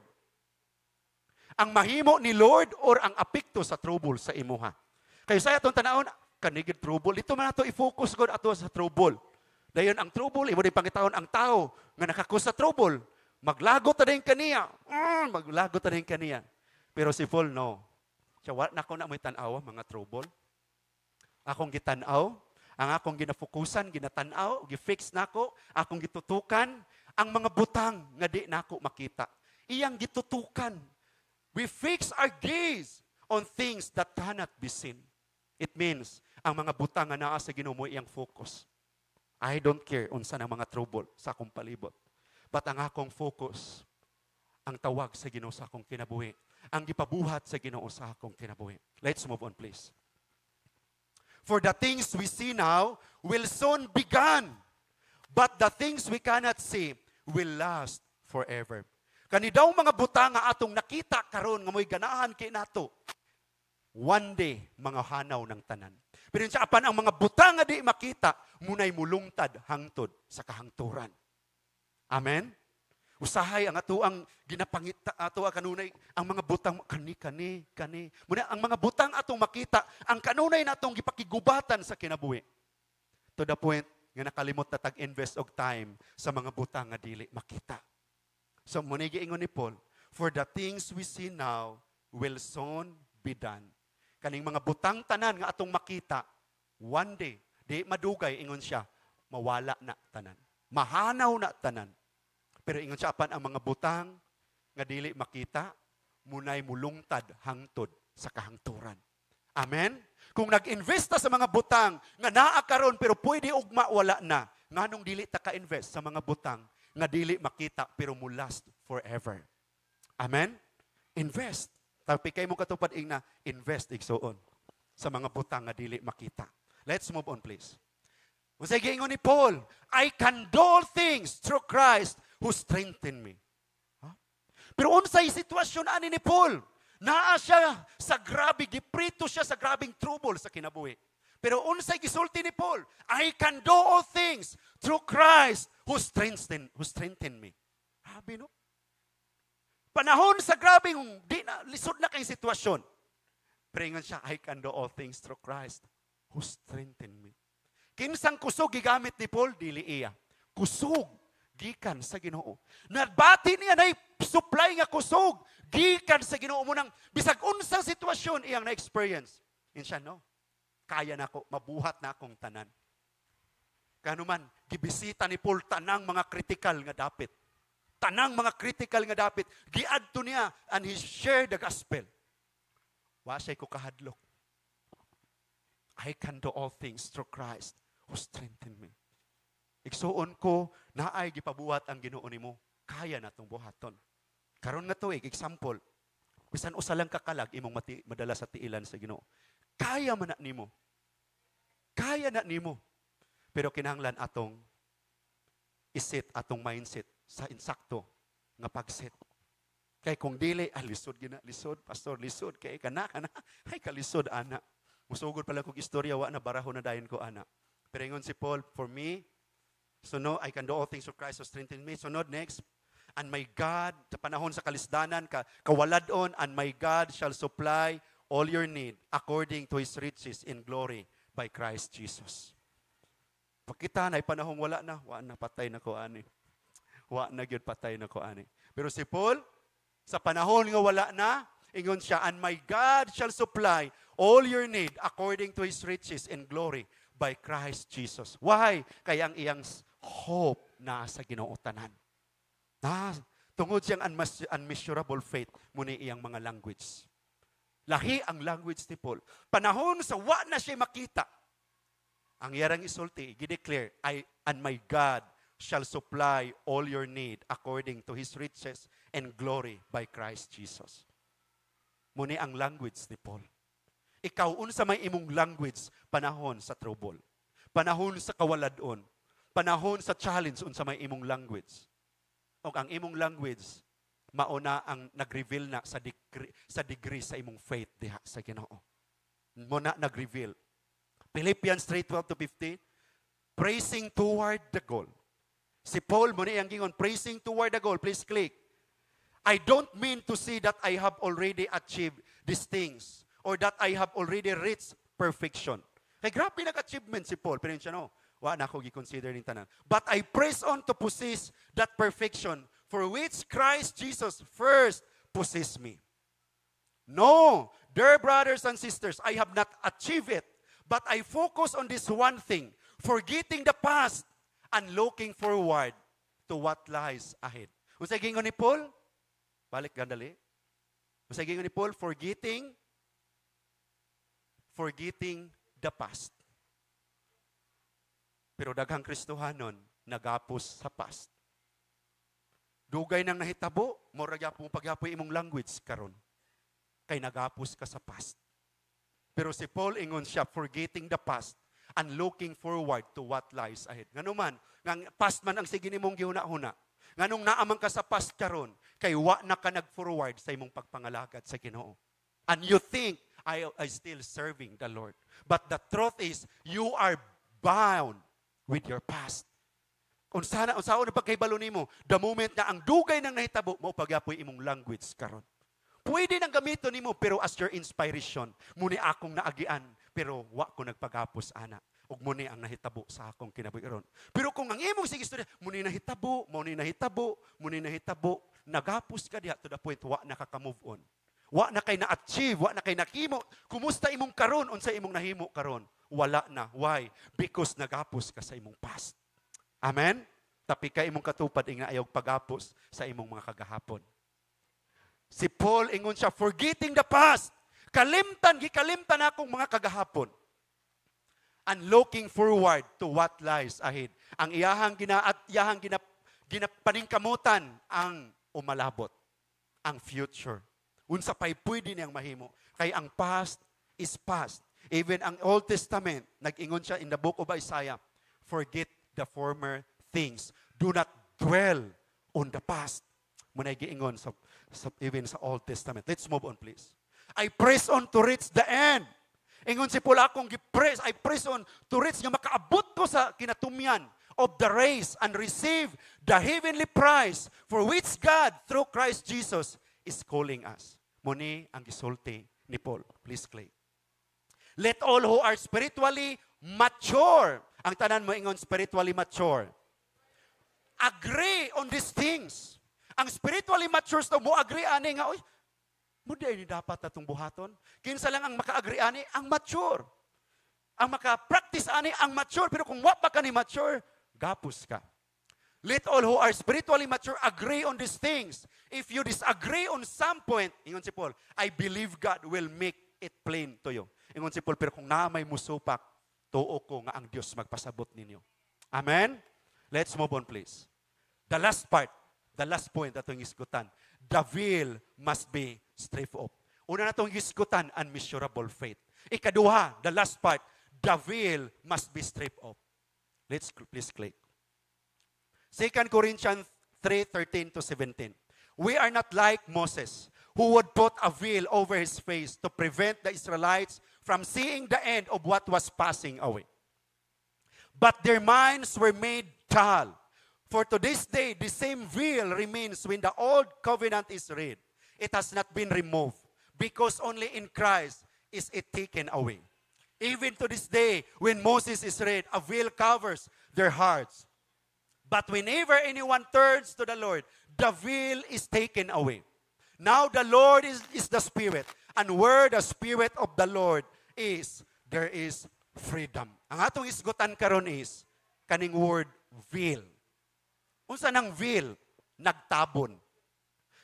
Ang mahimo ni Lord or ang apekto sa trouble sa imuha? Kaya sa atong tanawon, kanigid trouble, ito man ato i-focus god ato sa trouble. Dayon ang trouble, imo din pangitahon ang tao nga nakakus sa trouble, maglagot ta din kaniya. Maglagot ta din kaniya. Pero si Paul no. Siya wa na ko na mo'y tan-aw mga trouble. Akong gitan-aw, ang akong ginafokusan, ginatan-aw, gi-fix nako, akong gitutukan ang mga butang nga di nako makita. Iyang gitutukan. We fix our gaze on things that cannot be seen. It means ang mga butang nga naa sa Ginoo mo iyang focus. I don't care unsa nang mga trouble sa akong palibot. But ang akong focus, ang tawag sa Ginoo sa akong kinabuhi, ang gipabuhat sa Ginoo sa akong kinabuhi. Let's move on, please. For the things we see now will soon be gone, but the things we cannot see will last forever. Kani daw mga butang nga atong nakita karon nga mo'y ganahan kay nato, one day mga hanaw ng tanan. Pero sa apan ang mga butang nga di makita, munay mulungtad hangtod sa kahangturan. Amen. Usahay ang ato ang ginapangita ato kanunay ang mga butang kani. Muna ang mga butang atong makita, ang kanunay natong gipakigubatan sa kinabuhi. To the point nga nakalimot na tag-invest og time sa mga butang nga dili makita. So muna giingon ni Paul, for the things we see now will soon be done. Kaning mga butang tanan nga atong makita, one day, di madugay ingon siya, mawala na tanan. Mahanaw na tanan. Pero ingon siya apan ang mga butang nga dili makita, munay mulungtad hangtod sa kahangturan. Amen? Kung nag-invest ta sa mga butang nga naa karon pero pwede ugma wala na, nganong dili ta ka-invest sa mga butang nga dili makita pero mo last forever. Amen? Invest. Tapi kay mo katupad ing na invest igsoon sa mga butang nga dili makita. Let's move on, please. Unsay giingon ni Paul, I can do all things through Christ who strengthened me. Huh? Pero unsay sitwasyon ani ni Paul? Naa siya sa grabe, giprito siya sa grabing trouble sa kinabuhi. Pero unsay gisulti ni Paul, I can do all things through Christ who strengthened me. Habi no? Panahon sa grabing di na lisod na kay sitwasyon. Pero ingon siya, I can do all things through Christ who strengthened me. Kinsang kusog gigamit ni Paul, dili iya. Kusog gikan sa Ginoo. Nabati niya na supply nga kusog gikan sa Ginoo mo nang bisag unsang sitwasyon iyang na-experience. Insya no, kaya nako, mabuhat na akong tanan. Kano man, gibisita ni Paul tanang mga critical nga dapit. Tanang mga critical nga dapit. Giadto niya and he shared the gospel. Wasay ko kahadlok. I can do all things through Christ who strengthened me. Igsuon ko, naay gipabuhat ang Ginoo nimo. Kaya natong buhaton. Karon nga tuig, example, bisan usa lang kakalag imong madala sa tiilan sa Ginoo. Kaya man na nimo. Kaya na nimo. Pero kinahanglan atong isit, atong mindset sa insakto nga pagset. Kay kung dili, lisod gina, lisod, pastor, lisod, kay kana, ay kalisod, ana. Musugod pala kong istorya, wa na baraho na dayon ko, ana. Pero ingon si Paul, for me, so no, I can do all things through Christ who strengthens me. So no, next, And my God, sa panahon sa kalisdanan, kawaladon, and my God shall supply all your need according to His riches in glory by Christ Jesus. Pagkita na, panahon wala na, patay na ko ani. Wa na gyud patay na ko ani. Pero si Paul, sa panahon nga wala na, ingon siya, and my God shall supply all your need according to His riches in glory by Christ Jesus. Why? Kaya ang iyang hope na sa Ginoo tanan. Tungod siyang unmeasurable faith muna iyang mga language. Lahi ang language ni Paul. Panahon sa wa na siya makita. Ang yarang isulti, gideclare, and my God shall supply all your need according to His riches and glory by Christ Jesus. Muna ang language ni Paul. Ikaw, unsa may imong language, panahon sa trouble. Panahon sa kawaladon. Panahon sa challenge, unsa may imong language. O ang imong language, mauna ang nag-reveal na sa degree sa imong faith diha sa Ginoo. Muna nag-reveal. Philippians 3:12-15, praising toward the goal. Si Paul, muna iyang gingon, praising toward the goal. Please click. I don't mean to say that I have already achieved these things or that I have already reached perfection. Kaya grabe nag-achievement si Paul. Pero yun siya, no, wa na ako i-consider ng tanan. But I press on to possess that perfection for which Christ Jesus first possessed me. No, dear brothers and sisters, I have not achieved it. But I focus on this one thing, forgetting the past and looking forward to what lies ahead. Unsay gingon ni Paul? Balik gandali. Unsay gingon ni Paul? Forgetting the past. Pero daghang Kristohanon nagapos sa past. Dugay nang nahitabo, mura gyapon pagyapoy imong language karon. Kay nagapos ka sa past. Pero si Paul ingon siya, forgetting the past and looking forward to what lies ahead. Ngano man, ngang past man ang sige nimong gihuna-huna. Nganong naamang ka sa past karon, kay wa na ka nag-forward sa imong pagpangalagad sa Ginoo. And you think, I still serving the Lord. But the truth is, you are bound with your past. Kung saan na pagkaibalo nimo, the moment na ang dugay nang nahitabo, mo pagyapoy imong language karon. Pwede nang gamiton nimo pero as your inspiration, muni akong naagian pero wa ko nagpagapos ana. Ug muni ang nahitabo sa akong kinabuhi karon. Pero kung ang imong sige istorya, muni nahitabo, nagapos ka diha to the point wa nakaka-move on. Wa na kay na-achieve, wa na kay nakimo. Kumusta imong karon unsa imong nahimo karon? Wala na. Why? Because nagapos ka sa imong past. Amen. Tapi kay imong katupad ing ayaw pagapos sa imong mga kagahapon. Si Paul, ingon siya, forgetting the past. Gikalimtan akong mga kagahapon. And looking forward to what lies ahead. Ang iyahang ginapaningkamutan ang umalabot. Ang future. Unsa pa'y pwede niyang mahimo. Kay ang past is past. Even ang Old Testament, nag-ingon siya in the book of Isaiah, forget the former things. Do not dwell on the past. Muna giingon even sa Old Testament. Let's move on, please. I press on to reach the end. Ingon si Paul, I press on to reach nga makaabot ko sa kinatumyan of the race and receive the heavenly prize for which God, through Christ Jesus, is calling us. Muni ang gisulti ni Paul. Please click. Let all who are spiritually mature, ang tanan mo ingon spiritually mature, agree on these things. Ang spiritually mature mo agree ani nga, oy, muda ni dapat atong buhaton. Kinsa lang ang maka-agree ani, ang mature. Ang maka-practice ani, ang mature. Pero kung wa pa ka ni mature, gapos ka. Let all who are spiritually mature agree on these things. If you disagree on some point, ingon si Paul, I believe God will make it plain to you. Ingon si Paul, pero kung namay musupak, tuo ko nga ang Diyos magpasabot ninyo. Amen? Let's move on, please. The last part. The last point na itong iskutan, the veil must be stripped off. Una na itong iskutan, unmeasurable faith. Ikaduha, the last part, the veil must be stripped off. Let's please click. 2 Corinthians 3:13-17. We are not like Moses, who would put a veil over his face to prevent the Israelites from seeing the end of what was passing away. But their minds were made dull. For to this day, the same veil remains when the old covenant is read. It has not been removed because only in Christ is it taken away. Even to this day, when Moses is read, a veil covers their hearts. But whenever anyone turns to the Lord, the veil is taken away. Now the Lord is the Spirit. And where the Spirit of the Lord is, there is freedom. Ang atong isgutan karon is, kaning word, veil. Unsa nang veil? Nagtabon.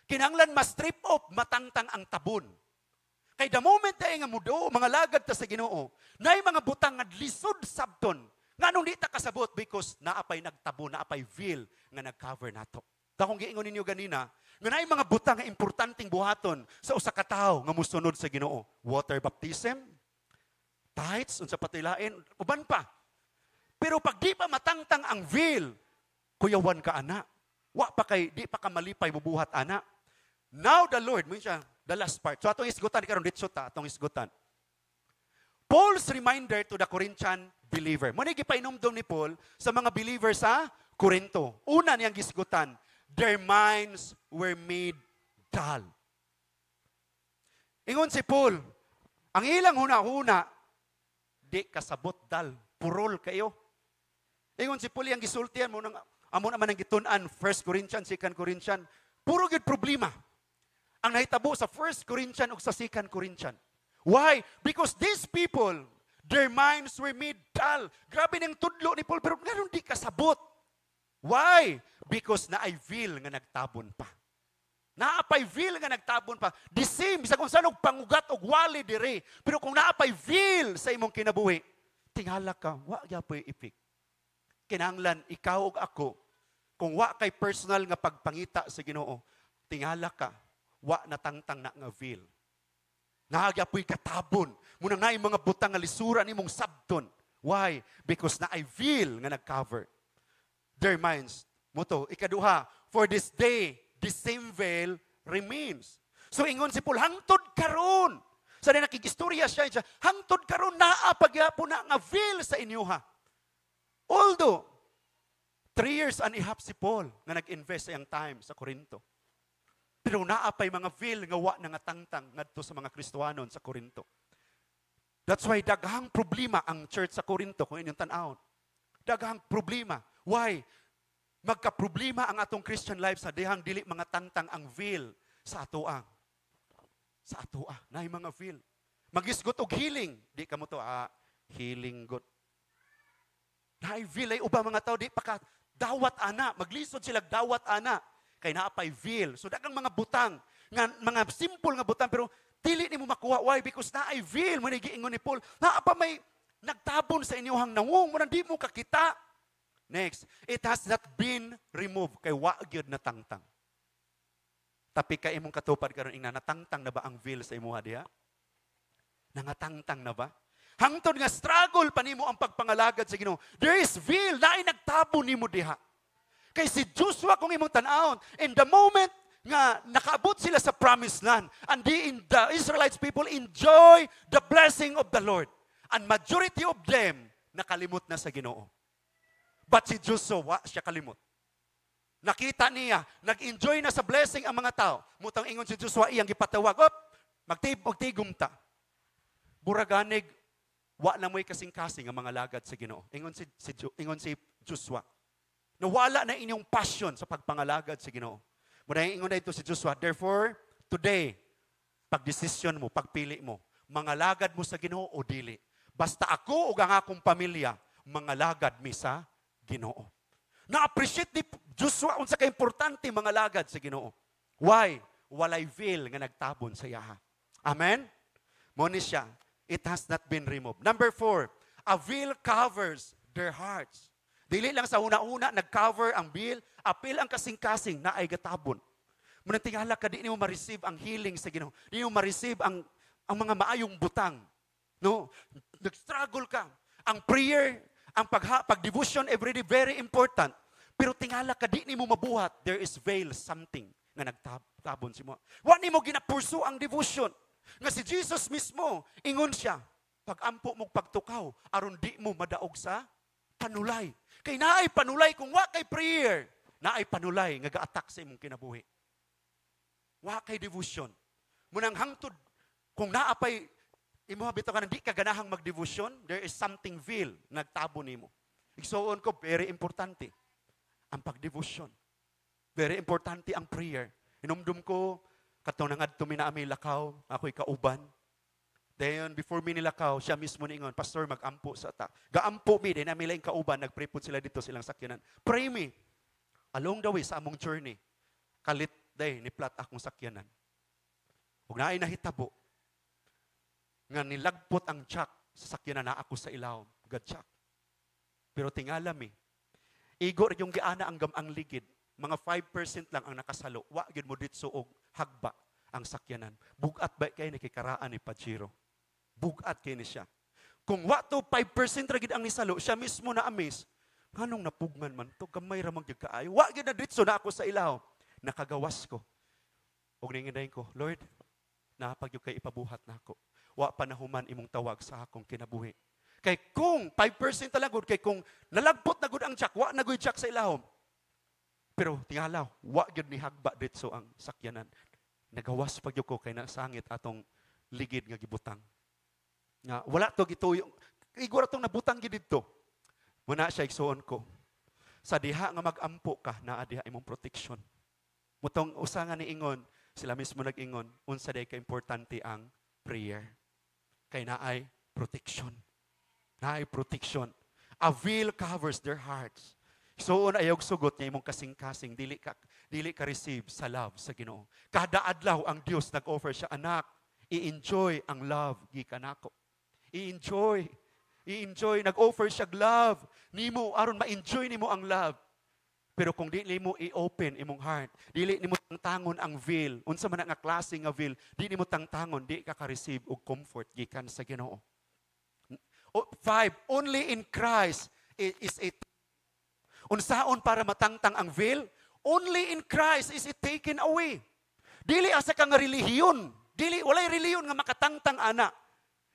Kinanglan ma-strip off, matangtang ang tabon. Kay the moment tayo nga mudo, mga lagad ta sa Ginoo, naay mga butang nga lisod sabton. Nganong di ta kasabot because naapay nagtabon, naapay veil nga nag-cover nato. Dakong giingon ninyo ganina, nga naay mga butang nga importanteng buhaton sa usa ka tawo nga mosunod sa Ginoo. Water baptism, tithes, unsa patilain, uban pa. Pero pag di pa matangtang ang veil, kuyawan ka ana. Wa pa kay di pa ka malipay bubuhat ana. Now the Lord, mo siya, the last part. So atong isgutan karon ditso ta, atong isgutan. Paul's reminder to the Corinthian believer. Mo ni gipainomdom ni Paul sa mga believer sa Corinto. Una niyang gisgutan, their minds were made dull. Ingon si Paul, ang ilang huna-huna, di kasabot dal, purol kayo. Ingon si Paul, ang gisultihan mo, amo naman ang gitunan, 1 Corinthians, 2 Corinthians, puro gid problema. Ang nahitabo sa 1 Corinthians o sa 2 Corinthians. Why? Because these people, their minds were made dull. Grabe ng tudlo ni Paul, pero ngayon di kasabot. Why? Because naay veil nga nagtabon pa. Naapay veil nga nagtabon pa. The same, bisa kung saan og pangugat og wali dire. Pero kung naapay veil sa imong kinabuhi, tingala ka, wa gyapon effect. Kinahanglan ikaw ug ako, kung wa kay personal nga pagpangita sa Ginoo, tingala ka, wa natangtang na nga veil. Naagyapoy katabon. Munang naay mga butang nga lisura nimong sabton. Why? Because naay veil nga nagcover their minds. Moto, ikaduha, for this day, the same veil remains. So ingon si Paul, hangtod karon. Sa na nakikistorya siya, hangtod karon naa pagyapon na nga veil sa inyo ha. Although 3 years and a half si Paul nga nag-invest sa iyang time sa Corinto. Pero naapay mga veil nga wa na nga tangtang ngadto sa mga Kristohanon sa Corinto. That's why daghang problema ang church sa Corinto kung inyong tan-awon. Daghang problema. Why? Magka-problema ang atong Christian life sa dihang dili mga tangtang ang veil sa atoa. Sa atoa. Naay mga veil. Magisgot og healing. Di ka mo to, healing good. Naay veil ay ubang mga tao, di pa ka dawat ana. Maglisod sila dawat ana. Kay naapay veil. So daghang mga butang, nga, mga simple nga butang, pero dili ni mo makuha. Why? Because naay veil. Muna giingon ni Paul, naapa may nagtabon sa inyohang nangong. Muna di mo kakita. Next, it has not been removed. Kay wa gyud na tangtang. Tapi kay imong katupad karon ing natangtang na ba ang veil sa imuha diha? Nangatangtang na ba? Hangtod nga struggle pa nimo ang pagpangalagad sa Ginoo. There is veil na nagtabon nimo diha. Kay si Joshua kung imong tan-awon, in the moment nga nakaabot sila sa promised land, and the Israelites people enjoy the blessing of the Lord. And majority of them nakalimot na sa Ginoo. But si Joshua, siya kalimot. Nakita niya, nag-enjoy na sa blessing ang mga tao. Mutang ingon si Joshua, iyang gipatawag, magtigom ta. Buraganig, wa na mo'y kasing-kasing ang mga lagad sa Ginoo. Ingon si Joshua. Nawala na inyong passion sa pagpangalagad sa Ginoo. Muna ingon na ito si Joshua, therefore, today, pagdesisyon mo, pagpili mo, mangalagad mo sa Ginoo o dili. Basta ako o ang akong pamilya, mangalagad mi sa Ginoo. Na-appreciate ni Joshua unsa ka importante mga lagad sa Ginoo. Why? Walay veil nga nagtabon sa yaha. Amen? Mo ni siya, it has not been removed. Number 4, a veil covers their hearts. Dili lang sa una-una nag-cover ang veil, apil ang kasing-kasing na ay gatabon. Munang tingala ka, di mo ma-receive ang healing sa Ginoo. Di mo ma-receive ang mga maayong butang. No? Nag-struggle ka. Ang prayer, ang pag-devotion everyday, very important. Pero tingala ka, di mo mabuhat. There is veil, something na nagtabon si mo. Wa ni mo ginapursu ang devotion. Nga si Jesus mismo, ingon siya, pag-ampo mong pagtukaw, aron di mo madaog sa panulay. Kay naay panulay kung wa kay prayer. na ay panulay nga ga-attack sa imong kinabuhi. Wa kay devotion. Munang hangtod kung naapay imo bitaw ka di ka ganahang mag-devotion, there is something vil nagtabo nimo. Igsuon ko very importante ang pag-devotion. Very importante ang prayer. Inumdum ko katong nangadto mi na ami lakaw, ako'y kauban. Then before mi nilakaw, siya mismo niingon, pastor magampo sa ta. Gaampo mi din na mi laing kauban, nagpray pud sila dito silang sakyanan. Pray me. Along the way sa among journey, kalit day ni plat akong sakyanan. Ug naay nahitabo nga nilagpot ang jack sa sakyanan na ako sa ilaw, gadjack. Pero tingala mi, igo rin yung giana ang gamang ligid, mga 5% lang ang nakasalo. Wa gyud mo ditso og hagba ang sakyanan. Bugat ba kay ni kikaraan ni Pajero? Bugat kay ni siya. Kung wa to 5% ra gid ang nisalo, siya mismo na amaze. Nganong napugman man to, gamay ra man gyud kaayo. Wa gyud na ditso na ako sa ilaw. Nakagawas ko. Og ningindayin ko, Lord, napag kay ipabuhat na ako. Wa panahuman imong tawag sa akong kinabuhi. Kay kung 5% talagod, kay kung nalagpot na gud ang jack, wa na gud jack sa ilahom. Pero tingalaw, wa gyud ni hagba ditso ang sakyanan. Nagawas pag ko kay nasangit atong ligid nga gibutang. Nga wala to gituyo. Igura tong nabutang gid didto. Muna siya igsuon ko. Sa diha nga magampo ka, naa diha imong protection. Mutong usa nga niingon, sila mismo nag-ingon, unsa day ka importante ang prayer. Kay naay protection. Naay protection. A veil covers their hearts. So ayog sugot niya imong kasing-kasing dili ka receive sa love sa Ginoo. Kada adlaw ang Dios nag-offer siya, anak, i-enjoy ang love gikan nako. I-enjoy, nag-offer siya love nimo aron ma-enjoy nimo ang love. Pero kung dili mo i-open imong heart, dili nimo tangtangon ang veil, unsa man nga klase nga veil, di nimo tangtangon, di ka ka-receive og comfort gikan sa Ginoo. 5, only in Christ is it. Unsaon para matangtang ang veil? Only in Christ is it taken away. Dili asa ka nga relihiyon. Dili walay relihiyon nga makatangtang ana.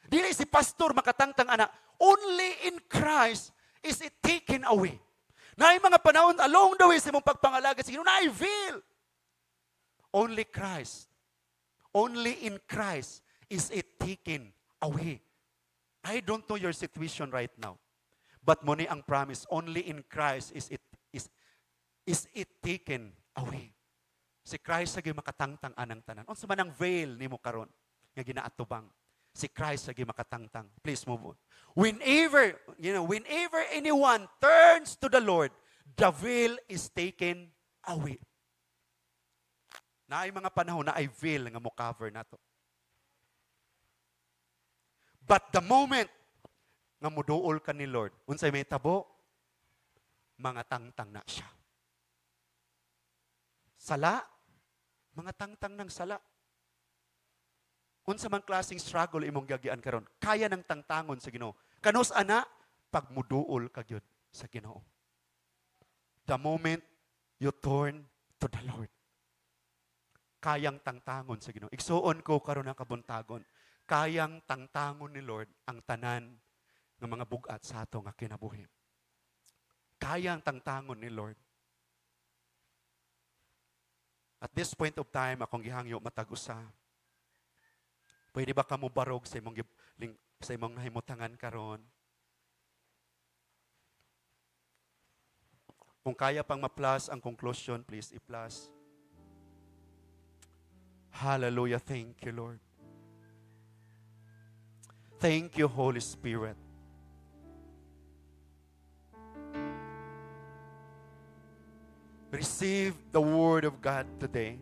Dili si pastor makatangtang ana. Only in Christ is it taken away. Naay mga panahon along the way sa imong pagpangalaga sa Ginoo, naay veil. Only Christ. Only in Christ is it taken away. I don't know your situation right now. But muni ang promise, only in Christ is it taken away. Si Christ lagi makatangtang anang tanan. Unsa man ang veil nimo karon nga ginaatubang. Si Christ lagi makatangtang. Please move on. Whenever anyone turns to the Lord, the veil is taken away. Naay mga panahon na ay veil nga mo cover nato. But the moment nga muduol ka ni Lord, unsay may tabo, mga tangtang na siya. Sala, mga tangtang ng sala. Unsa man klaseng struggle imong gagian karon, kaya nang tangtangon sa Ginoo. Kanos ana pag muduol ka gyud sa Ginoo. The moment you turn to the Lord, kayang tangtangon sa Ginoo. Igsuon ko karon ang kabuntagon. Kayang tangtangon ni Lord ang tanan ng mga bugat sa ato nga kinabuhi. Kayang tangtangon ni Lord. At this point of time, akong gihangyo matag-usa. Pwede ba ka mo barog sa imong nahimutangan karon? Kung kaya pang ma-plus ang conclusion, please i-plus. Hallelujah. Thank you, Lord. Thank you, Holy Spirit. Receive the Word of God today.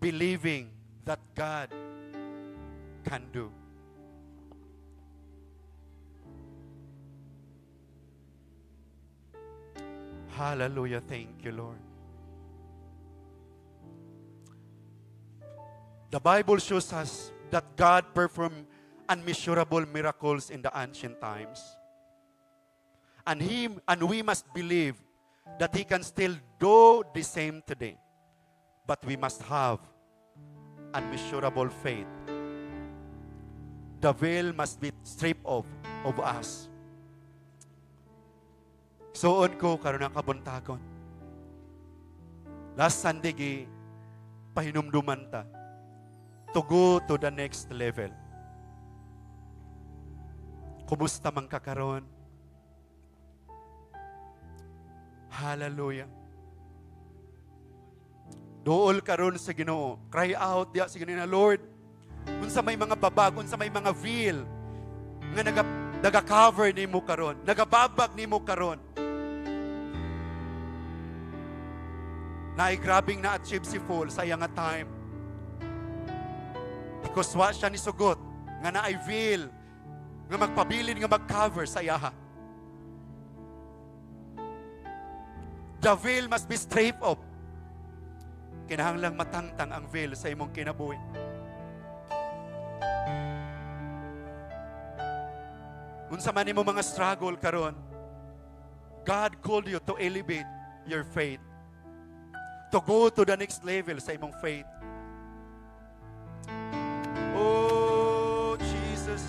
Believing that God can do. Hallelujah. Thank you, Lord. The Bible shows us that God performed unmeasurable miracles in the ancient times. And we must believe that He can still do the same today. But we must have unmeasurable faith. The veil must be stripped off of us. Suon ko karon ang kabuntagon. Last Sunday gi pahinumduman ta to go to the next level. Kumusta man ka karon? Hallelujah. Dool karon sa Ginoo. Cry out diya sa Ginoo na, Lord, unsa may mga babag, unsa may mga veil nga naga-cover nimo karon, nagababag nimo karon. Naay grabing na-achieve si Paul sa iyang time. Because wa siya ni sugot nga naay veil nga magpabilin nga mag-cover sa iyaha. The veil must be stripped off. Kinahanglang matangtang ang veil sa imong kinabuhi. Unsa man nimo mga struggle karon, God called you to elevate your faith. To go to the next level sa imong faith. Oh, Jesus.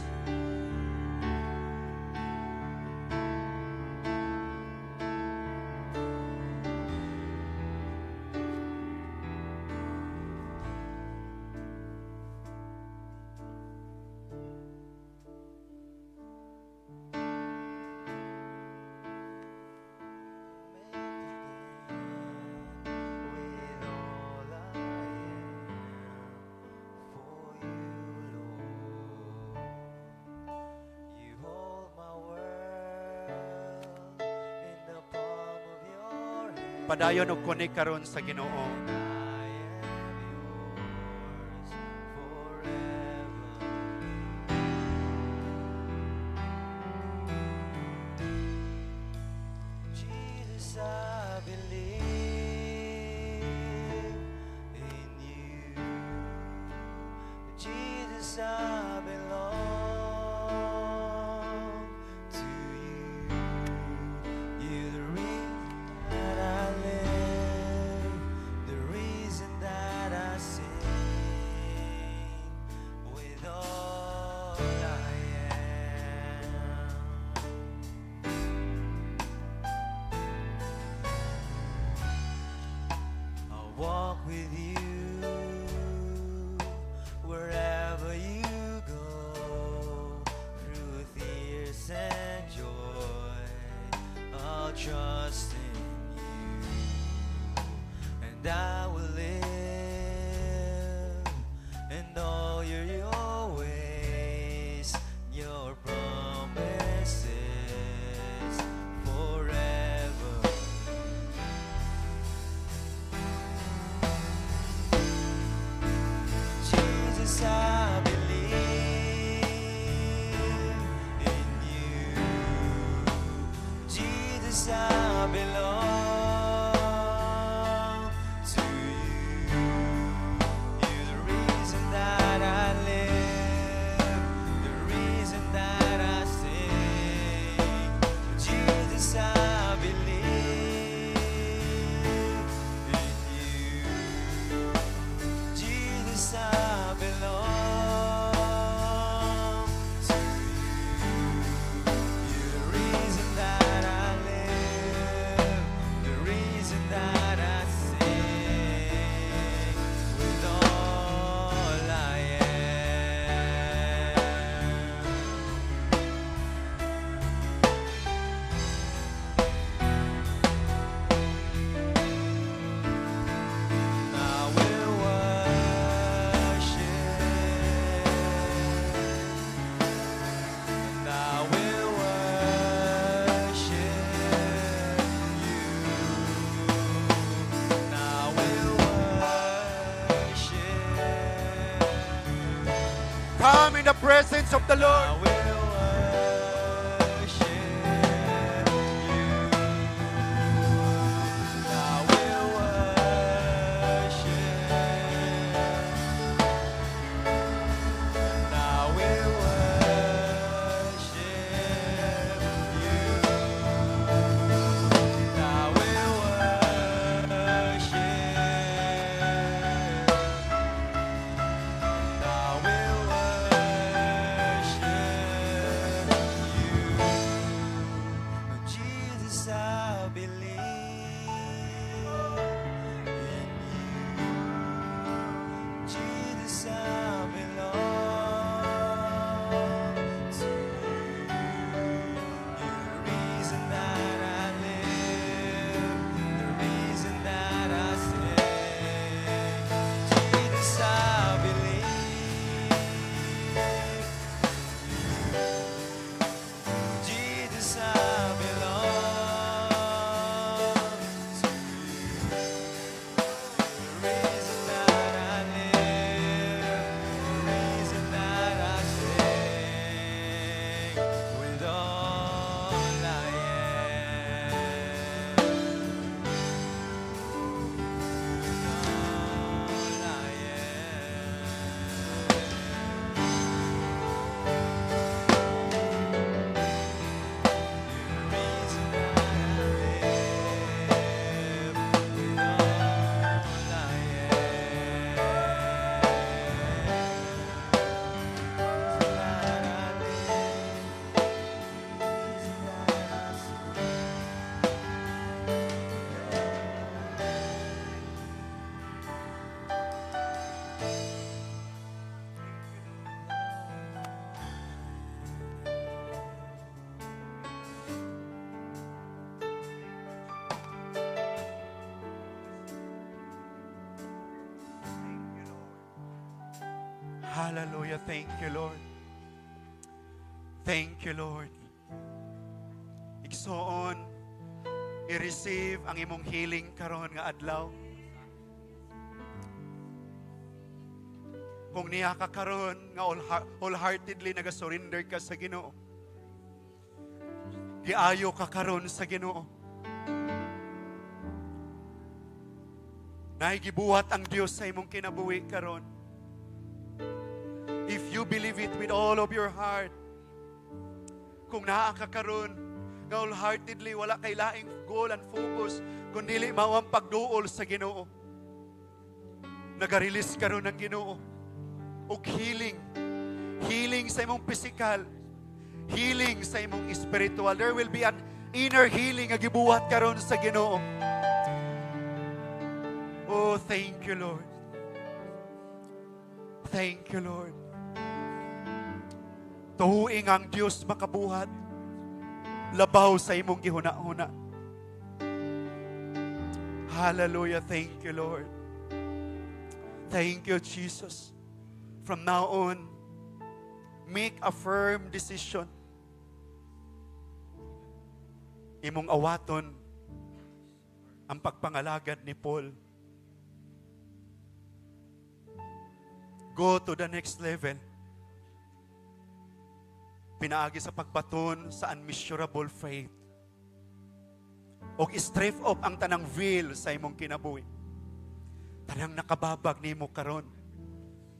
Padayon og connect karon sa Ginoo. Jesus, I believe in you. Jesus, I belong to you. You're the reason that I live, the reason that I sing with all I am. I'll walk with you wherever you go, through tears and joy. I'll trust in you, and I will live in all your ways, your promises forever. Jesus, I believe in you. Jesus, I belong to you. You're the reason that I live, the reason that I sing. Jesus, I believe in you. Jesus, I belong to you. You're the reason that I live, the reason that I sing with all I am. I will worship, and I will worship you, and I will worship, Come in the presence of the I Lord. will worship you, and I will worship, and I will worship you, and I will worship, and I will worship Hallelujah. Thank you, Lord. Thank you, Lord. Igsoon, i-receive ang imong healing karon nga adlaw. Kung niya ka karon nga wholeheartedly nag-surrender ka sa Ginoo, giayo ka karon sa Ginoo. Naigibuhat ang Dios sa imong kinabuhi karon. If you believe it with all of your heart, kung naa ka karon nga wholeheartedly wala kay laing goal and focus kundi mao ang pagduol sa Ginoo, naga-release karon ng Ginoo og healing. Healing sa imong physical, healing sa imong spiritual. There will be an inner healing nga gibuhat karon sa Ginoo. Oh, thank you, Lord. Thank you, Lord. Tuhuing ang Diyos makabuhat. Labaw sa imong gihuna-huna. Hallelujah. Thank you, Lord. Thank you, Jesus. From now on, make a firm decision. Imong awaton ang pagpangalagad ni Paul. Go to the next level. Pinaagi sa pagbaton sa unmeasurable faith. O strip off ang tanang veil sa imong kinabuhi. Tanang nakababag nimo karon.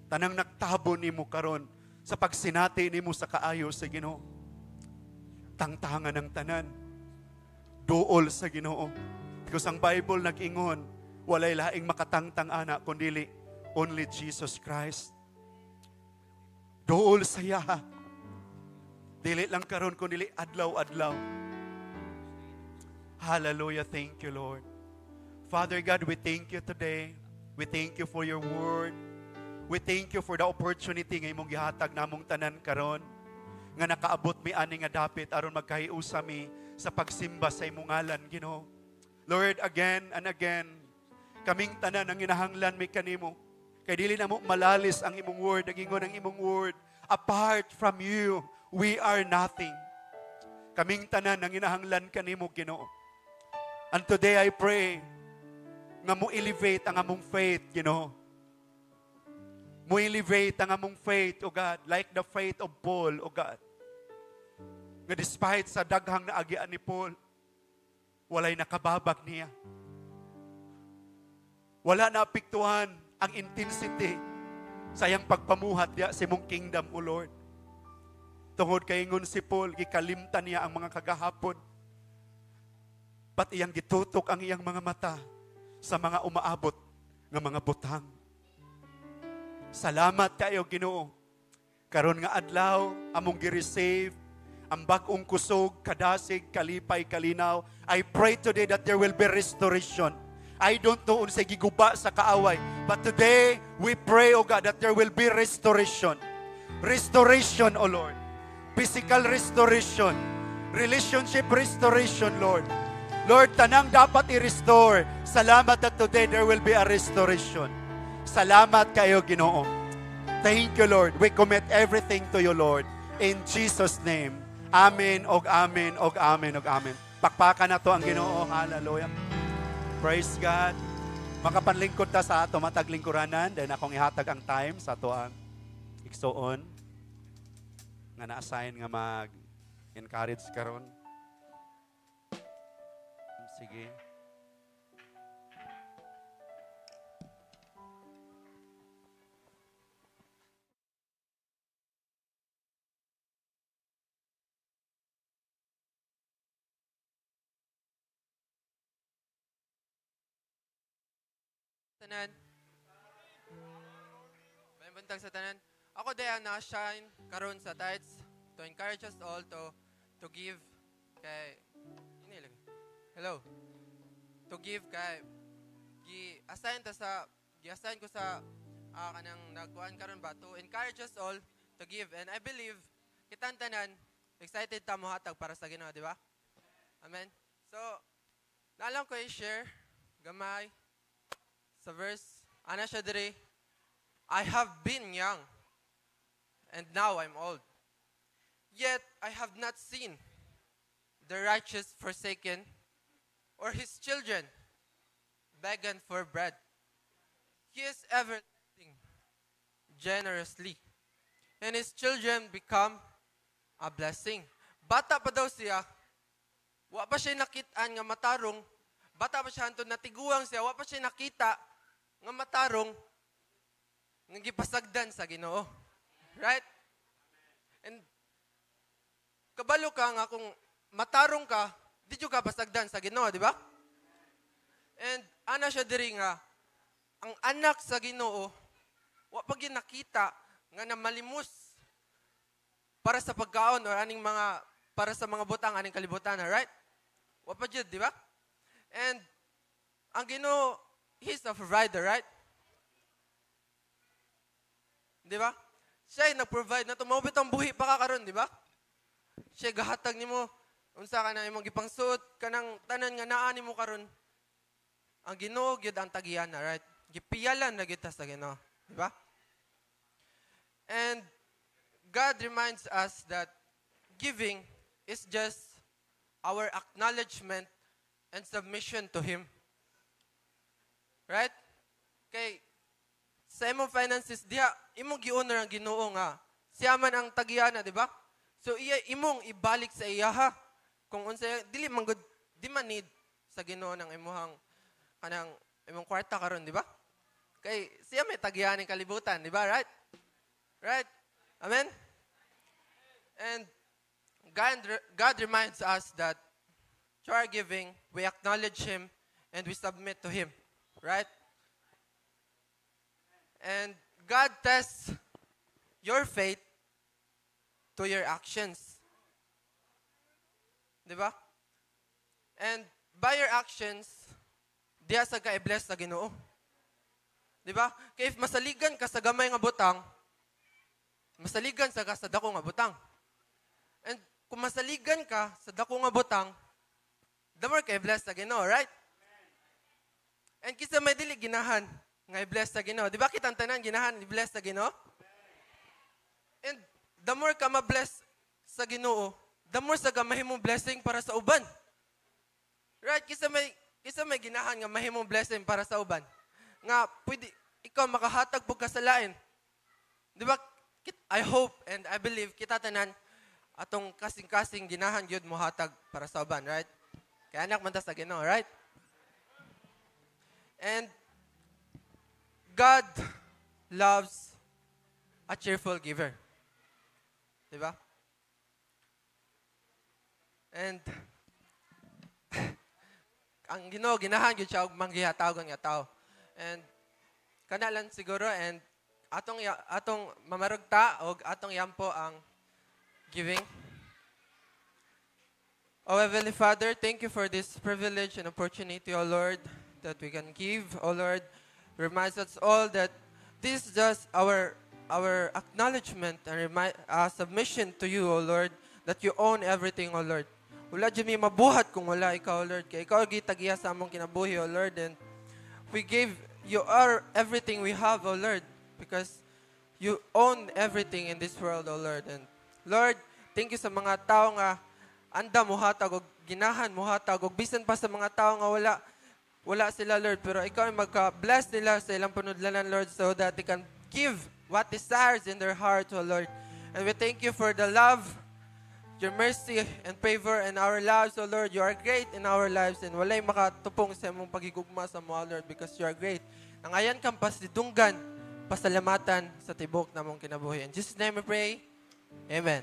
Tanang nagtabo nimo karon sa pagsinati nimo sa kaayo sa Ginoo. Tangtangan ng tanan. Duol sa Ginoo. Because ang Bible nag-ingon, walay laing makatangtang ana kundi only Jesus Christ. Duol sa iya. Dili lang karon kundi adlaw-adlaw. Hallelujah. Thank you, Lord. Father God, we thank you today. We thank you for your word. We thank you for the opportunity nga imong gihatag namong tanan karon nga nakaabot mi ani nga dapit aron magkahiusa mi sa pagsimba sa imong ngalan, Ginoo. Lord, again and again, kaming tanan ang ginahanglan mi kanimo. Kay dili na mo malalis ang imong word, nagingon ang imong word. Apart from you, we are nothing. Kaming tanan ang ginahanglan kanimo, Ginoo. And today I pray nga mo elevate ang among faith, Ginoo. Mo elevate ang among faith, O God, like the faith of Paul, O God. Nga despite sa daghang naagian ni Paul, walay nakababag niya. Wala na apektuhan ang intensity sa iyang pagpamuhat niya sa imong kingdom, O Lord. Tungod kay ingon si Paul, gikalimtan niya ang mga kagahapon. Pat iyang gitutok ang iyang mga mata sa mga umaabot ng mga butang. Salamat kayo, Ginoo. Karon nga adlaw, among gi-receive ang bag-ong kusog, kadasig, kalipay, kalinaw. I pray today that there will be restoration. I don't know unsay giguba sa kaaway, but today we pray, O God, that there will be restoration. Restoration, O Lord. Physical restoration. Relationship restoration, Lord. Lord, tanang dapat i-restore. Salamat that today there will be a restoration. Salamat kayo, Ginoo. Thank you, Lord. We commit everything to you, Lord. In Jesus' name. Amen, og amen, og amen, og amen. Pakpakan na to ang Ginoo. Hallelujah. Praise God. Makapanlingkod ta sa ato mataglingkuranan. Then akong ihatag ang time sa ato ang igsoon. Nga na-assign nga mag-encourage karon. Sige. Tanan. Buntag sa tanan. Ako daya na-shine karon sa tithes to encourage us all to give kay hello. To give kay gi-assign ko sa kanang nagkuan karon ba to encourage us all to give, and I believe kitang tanan excited ta mo hatag para sa Ginoo, di ba? Amen. So, nalang ko i-share gamay sa verse, ana siya diri, I have been young, and now I'm old. Yet I have not seen the righteous forsaken, or his children begging for bread. He is ever lending generously, and his children become a blessing. Bata pa daw siya, wa pa siya nakitaan nga matarong, bata pa siya hantod natiguang siya, wa pa siya nakita nga matarong nga gipasagdan sa Ginoo. Right? And kabalo ka nga kung matarong ka, di jud ka pasagdan sa Ginoo, di ba? And ana siya diri nga ang anak sa Ginoo wa pa gyud nakita nga namalimos para sa pagkaon or aning mga para sa mga butang aning kalibutan, right? Wa pa jud, di ba? And ang Ginoo, He's a provider, right? Di ba? Siya ay nag-provide na tumawbit ang buhi pa ka karon, di ba? Siya gahatag nimo unsa ka na imong gipangsuot kanang tanan nga naa nimo karon. Ang Ginoo gyud ang tagiyan na, right? Gipiyalan na gyud ta sa Ginoo, di ba? And God reminds us that giving is just our acknowledgement and submission to Him. Right? Kay sa imong finances diha imong gi-honor ang Ginoo nga siya man ang tagiyana, di ba? So iya imong ibalik sa iya ha. Kung unsa dili man gud di man need sa Ginoo ng imong kanang imong kwarta karon, di ba? Kay siya may tagiyaning kalibutan, di ba? Right? Right? Amen? And God reminds us that through our giving, we acknowledge Him and we submit to Him. Right? And God tests your faith to your actions. Diba? And by your actions, diya sa ka i-bless sa Ginoo. Diba? Kaya if masaligan ka sa gamay nga butang, masaligan sa ka sa dako nga butang. And kung masaligan ka sa dako nga butang, the more ka i-bless sa Ginoo, right? And kisa may dili ginahan nga i-bless sa Ginoo. Di ba kitang tanan ginahan i-bless sa Ginoo? And the more ka ma-bless sa Ginoo, the more sa ka mahimong blessing para sa uban. Right? Kisa may ginahan nga mahimong blessing para sa uban. Nga pwede ikaw makahatag pug kasalain. Di ba? I hope and I believe kita tanan atong kasing-kasing ginahan gyud mo hatag para sa uban, right? Kaya anak man ta sa Ginoo, right? And God loves a cheerful giver. Diba? And ang Ginoo ginahan gyud siya og manggihatawgon nga tao. And kanalan siguro and atong mamarugta og atong yampo ang giving. Oh Heavenly Father, thank you for this privilege and opportunity, O Lord, that we can give, O Lord. Reminds us all that this is just our acknowledgement and submission to you, O Lord, that you own everything, O Lord. Wala dyan may mabuhat kung wala ikaw, O Lord. Kaya ikaw gitagiya sa among kinabuhi, O Lord. And we give you everything we have, O Lord, because you own everything in this world, O Lord. And Lord, thank you sa mga tao nga anda muhatag og ginahan muhatag og bisan pa sa mga tao nga wala sila, Lord, pero ikaw ay magka-bless nila sa ilang panudlanan, Lord, so that they can give what desires in their heart, O Lord. And we thank you for the love, your mercy, and favor in our lives, O Lord. You are great in our lives, and walay makatupong sa imong pagigugma sa mo, Lord, because you are great. Nangayan kang pasidunggan, pasalamatan sa tibok na mong kinabuhi. In Jesus' name we pray. Amen.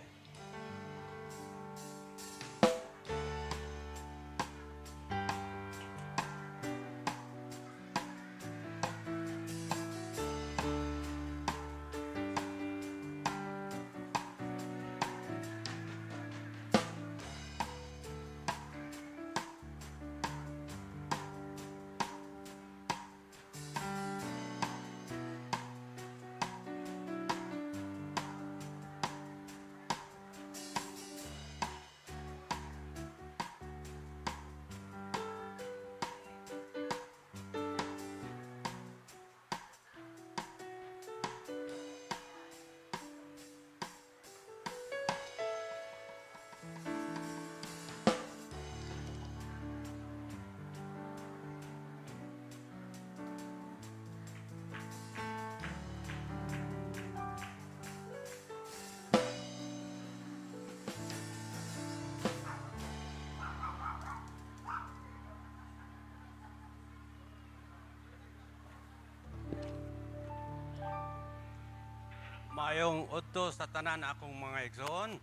Maayong udto sa tanan akong mga igsoon.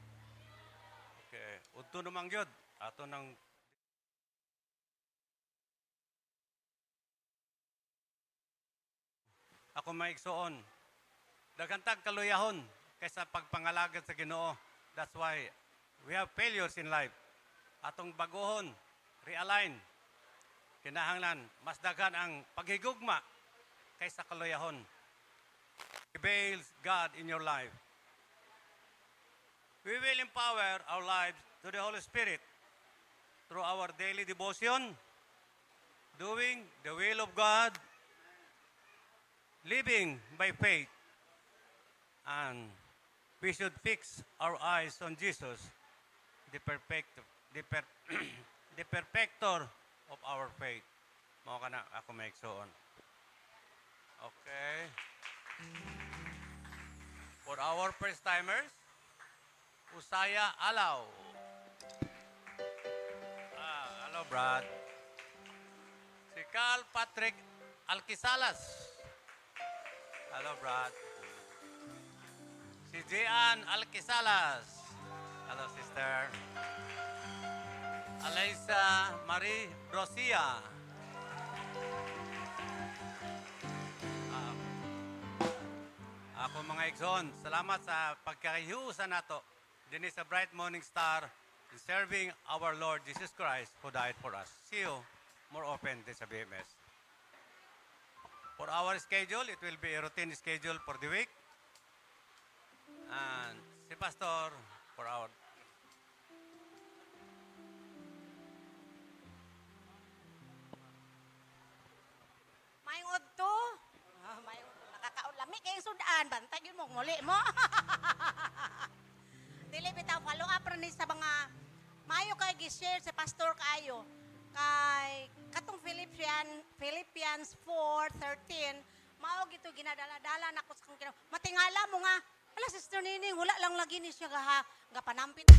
Okay, udto namang gyud ato nang ako mga igsoon. Dagantag kaluyahon kaysa pagpangalagad sa Ginoo. That's why we have failures in life. Atong baguhon, realign. Kinahanglan mas daghan ang paghigugma kaysa kaluyahon. Prevails God in your life. We will empower our lives to the Holy Spirit through our daily devotion, doing the will of God, living by faith, and we should fix our eyes on Jesus, the perfecter of our faith. Mao kana ako maigsoon. Okay. For our first timers, Usaya Alaw. Hello, Brad. Si Carl Patrick Alquisalas. Hello, Brad. Si Jean Alquisalas. Hello, sister. Alaysa Marie Rosia. Ako mga igsoon, salamat sa pagkahiusan nato din sa Bright Morning Star in serving our Lord Jesus Christ who died for us. See you more often din sa BMS. For our schedule, it will be a routine schedule for the week. And si Pastor for our Mayong udto. Mayong nakakaulami kayong sudan. Bantay yun mo, muli mo. Dili bitaw, follow up rin sa mga mayo kay gi-share sa pastor kayo. Kay katong Philippians 4:13, mao gito ginadala-dala nako sa kong matingala mo nga. Ala, Sister Nining, wala lang lagi ni siya ga panampit.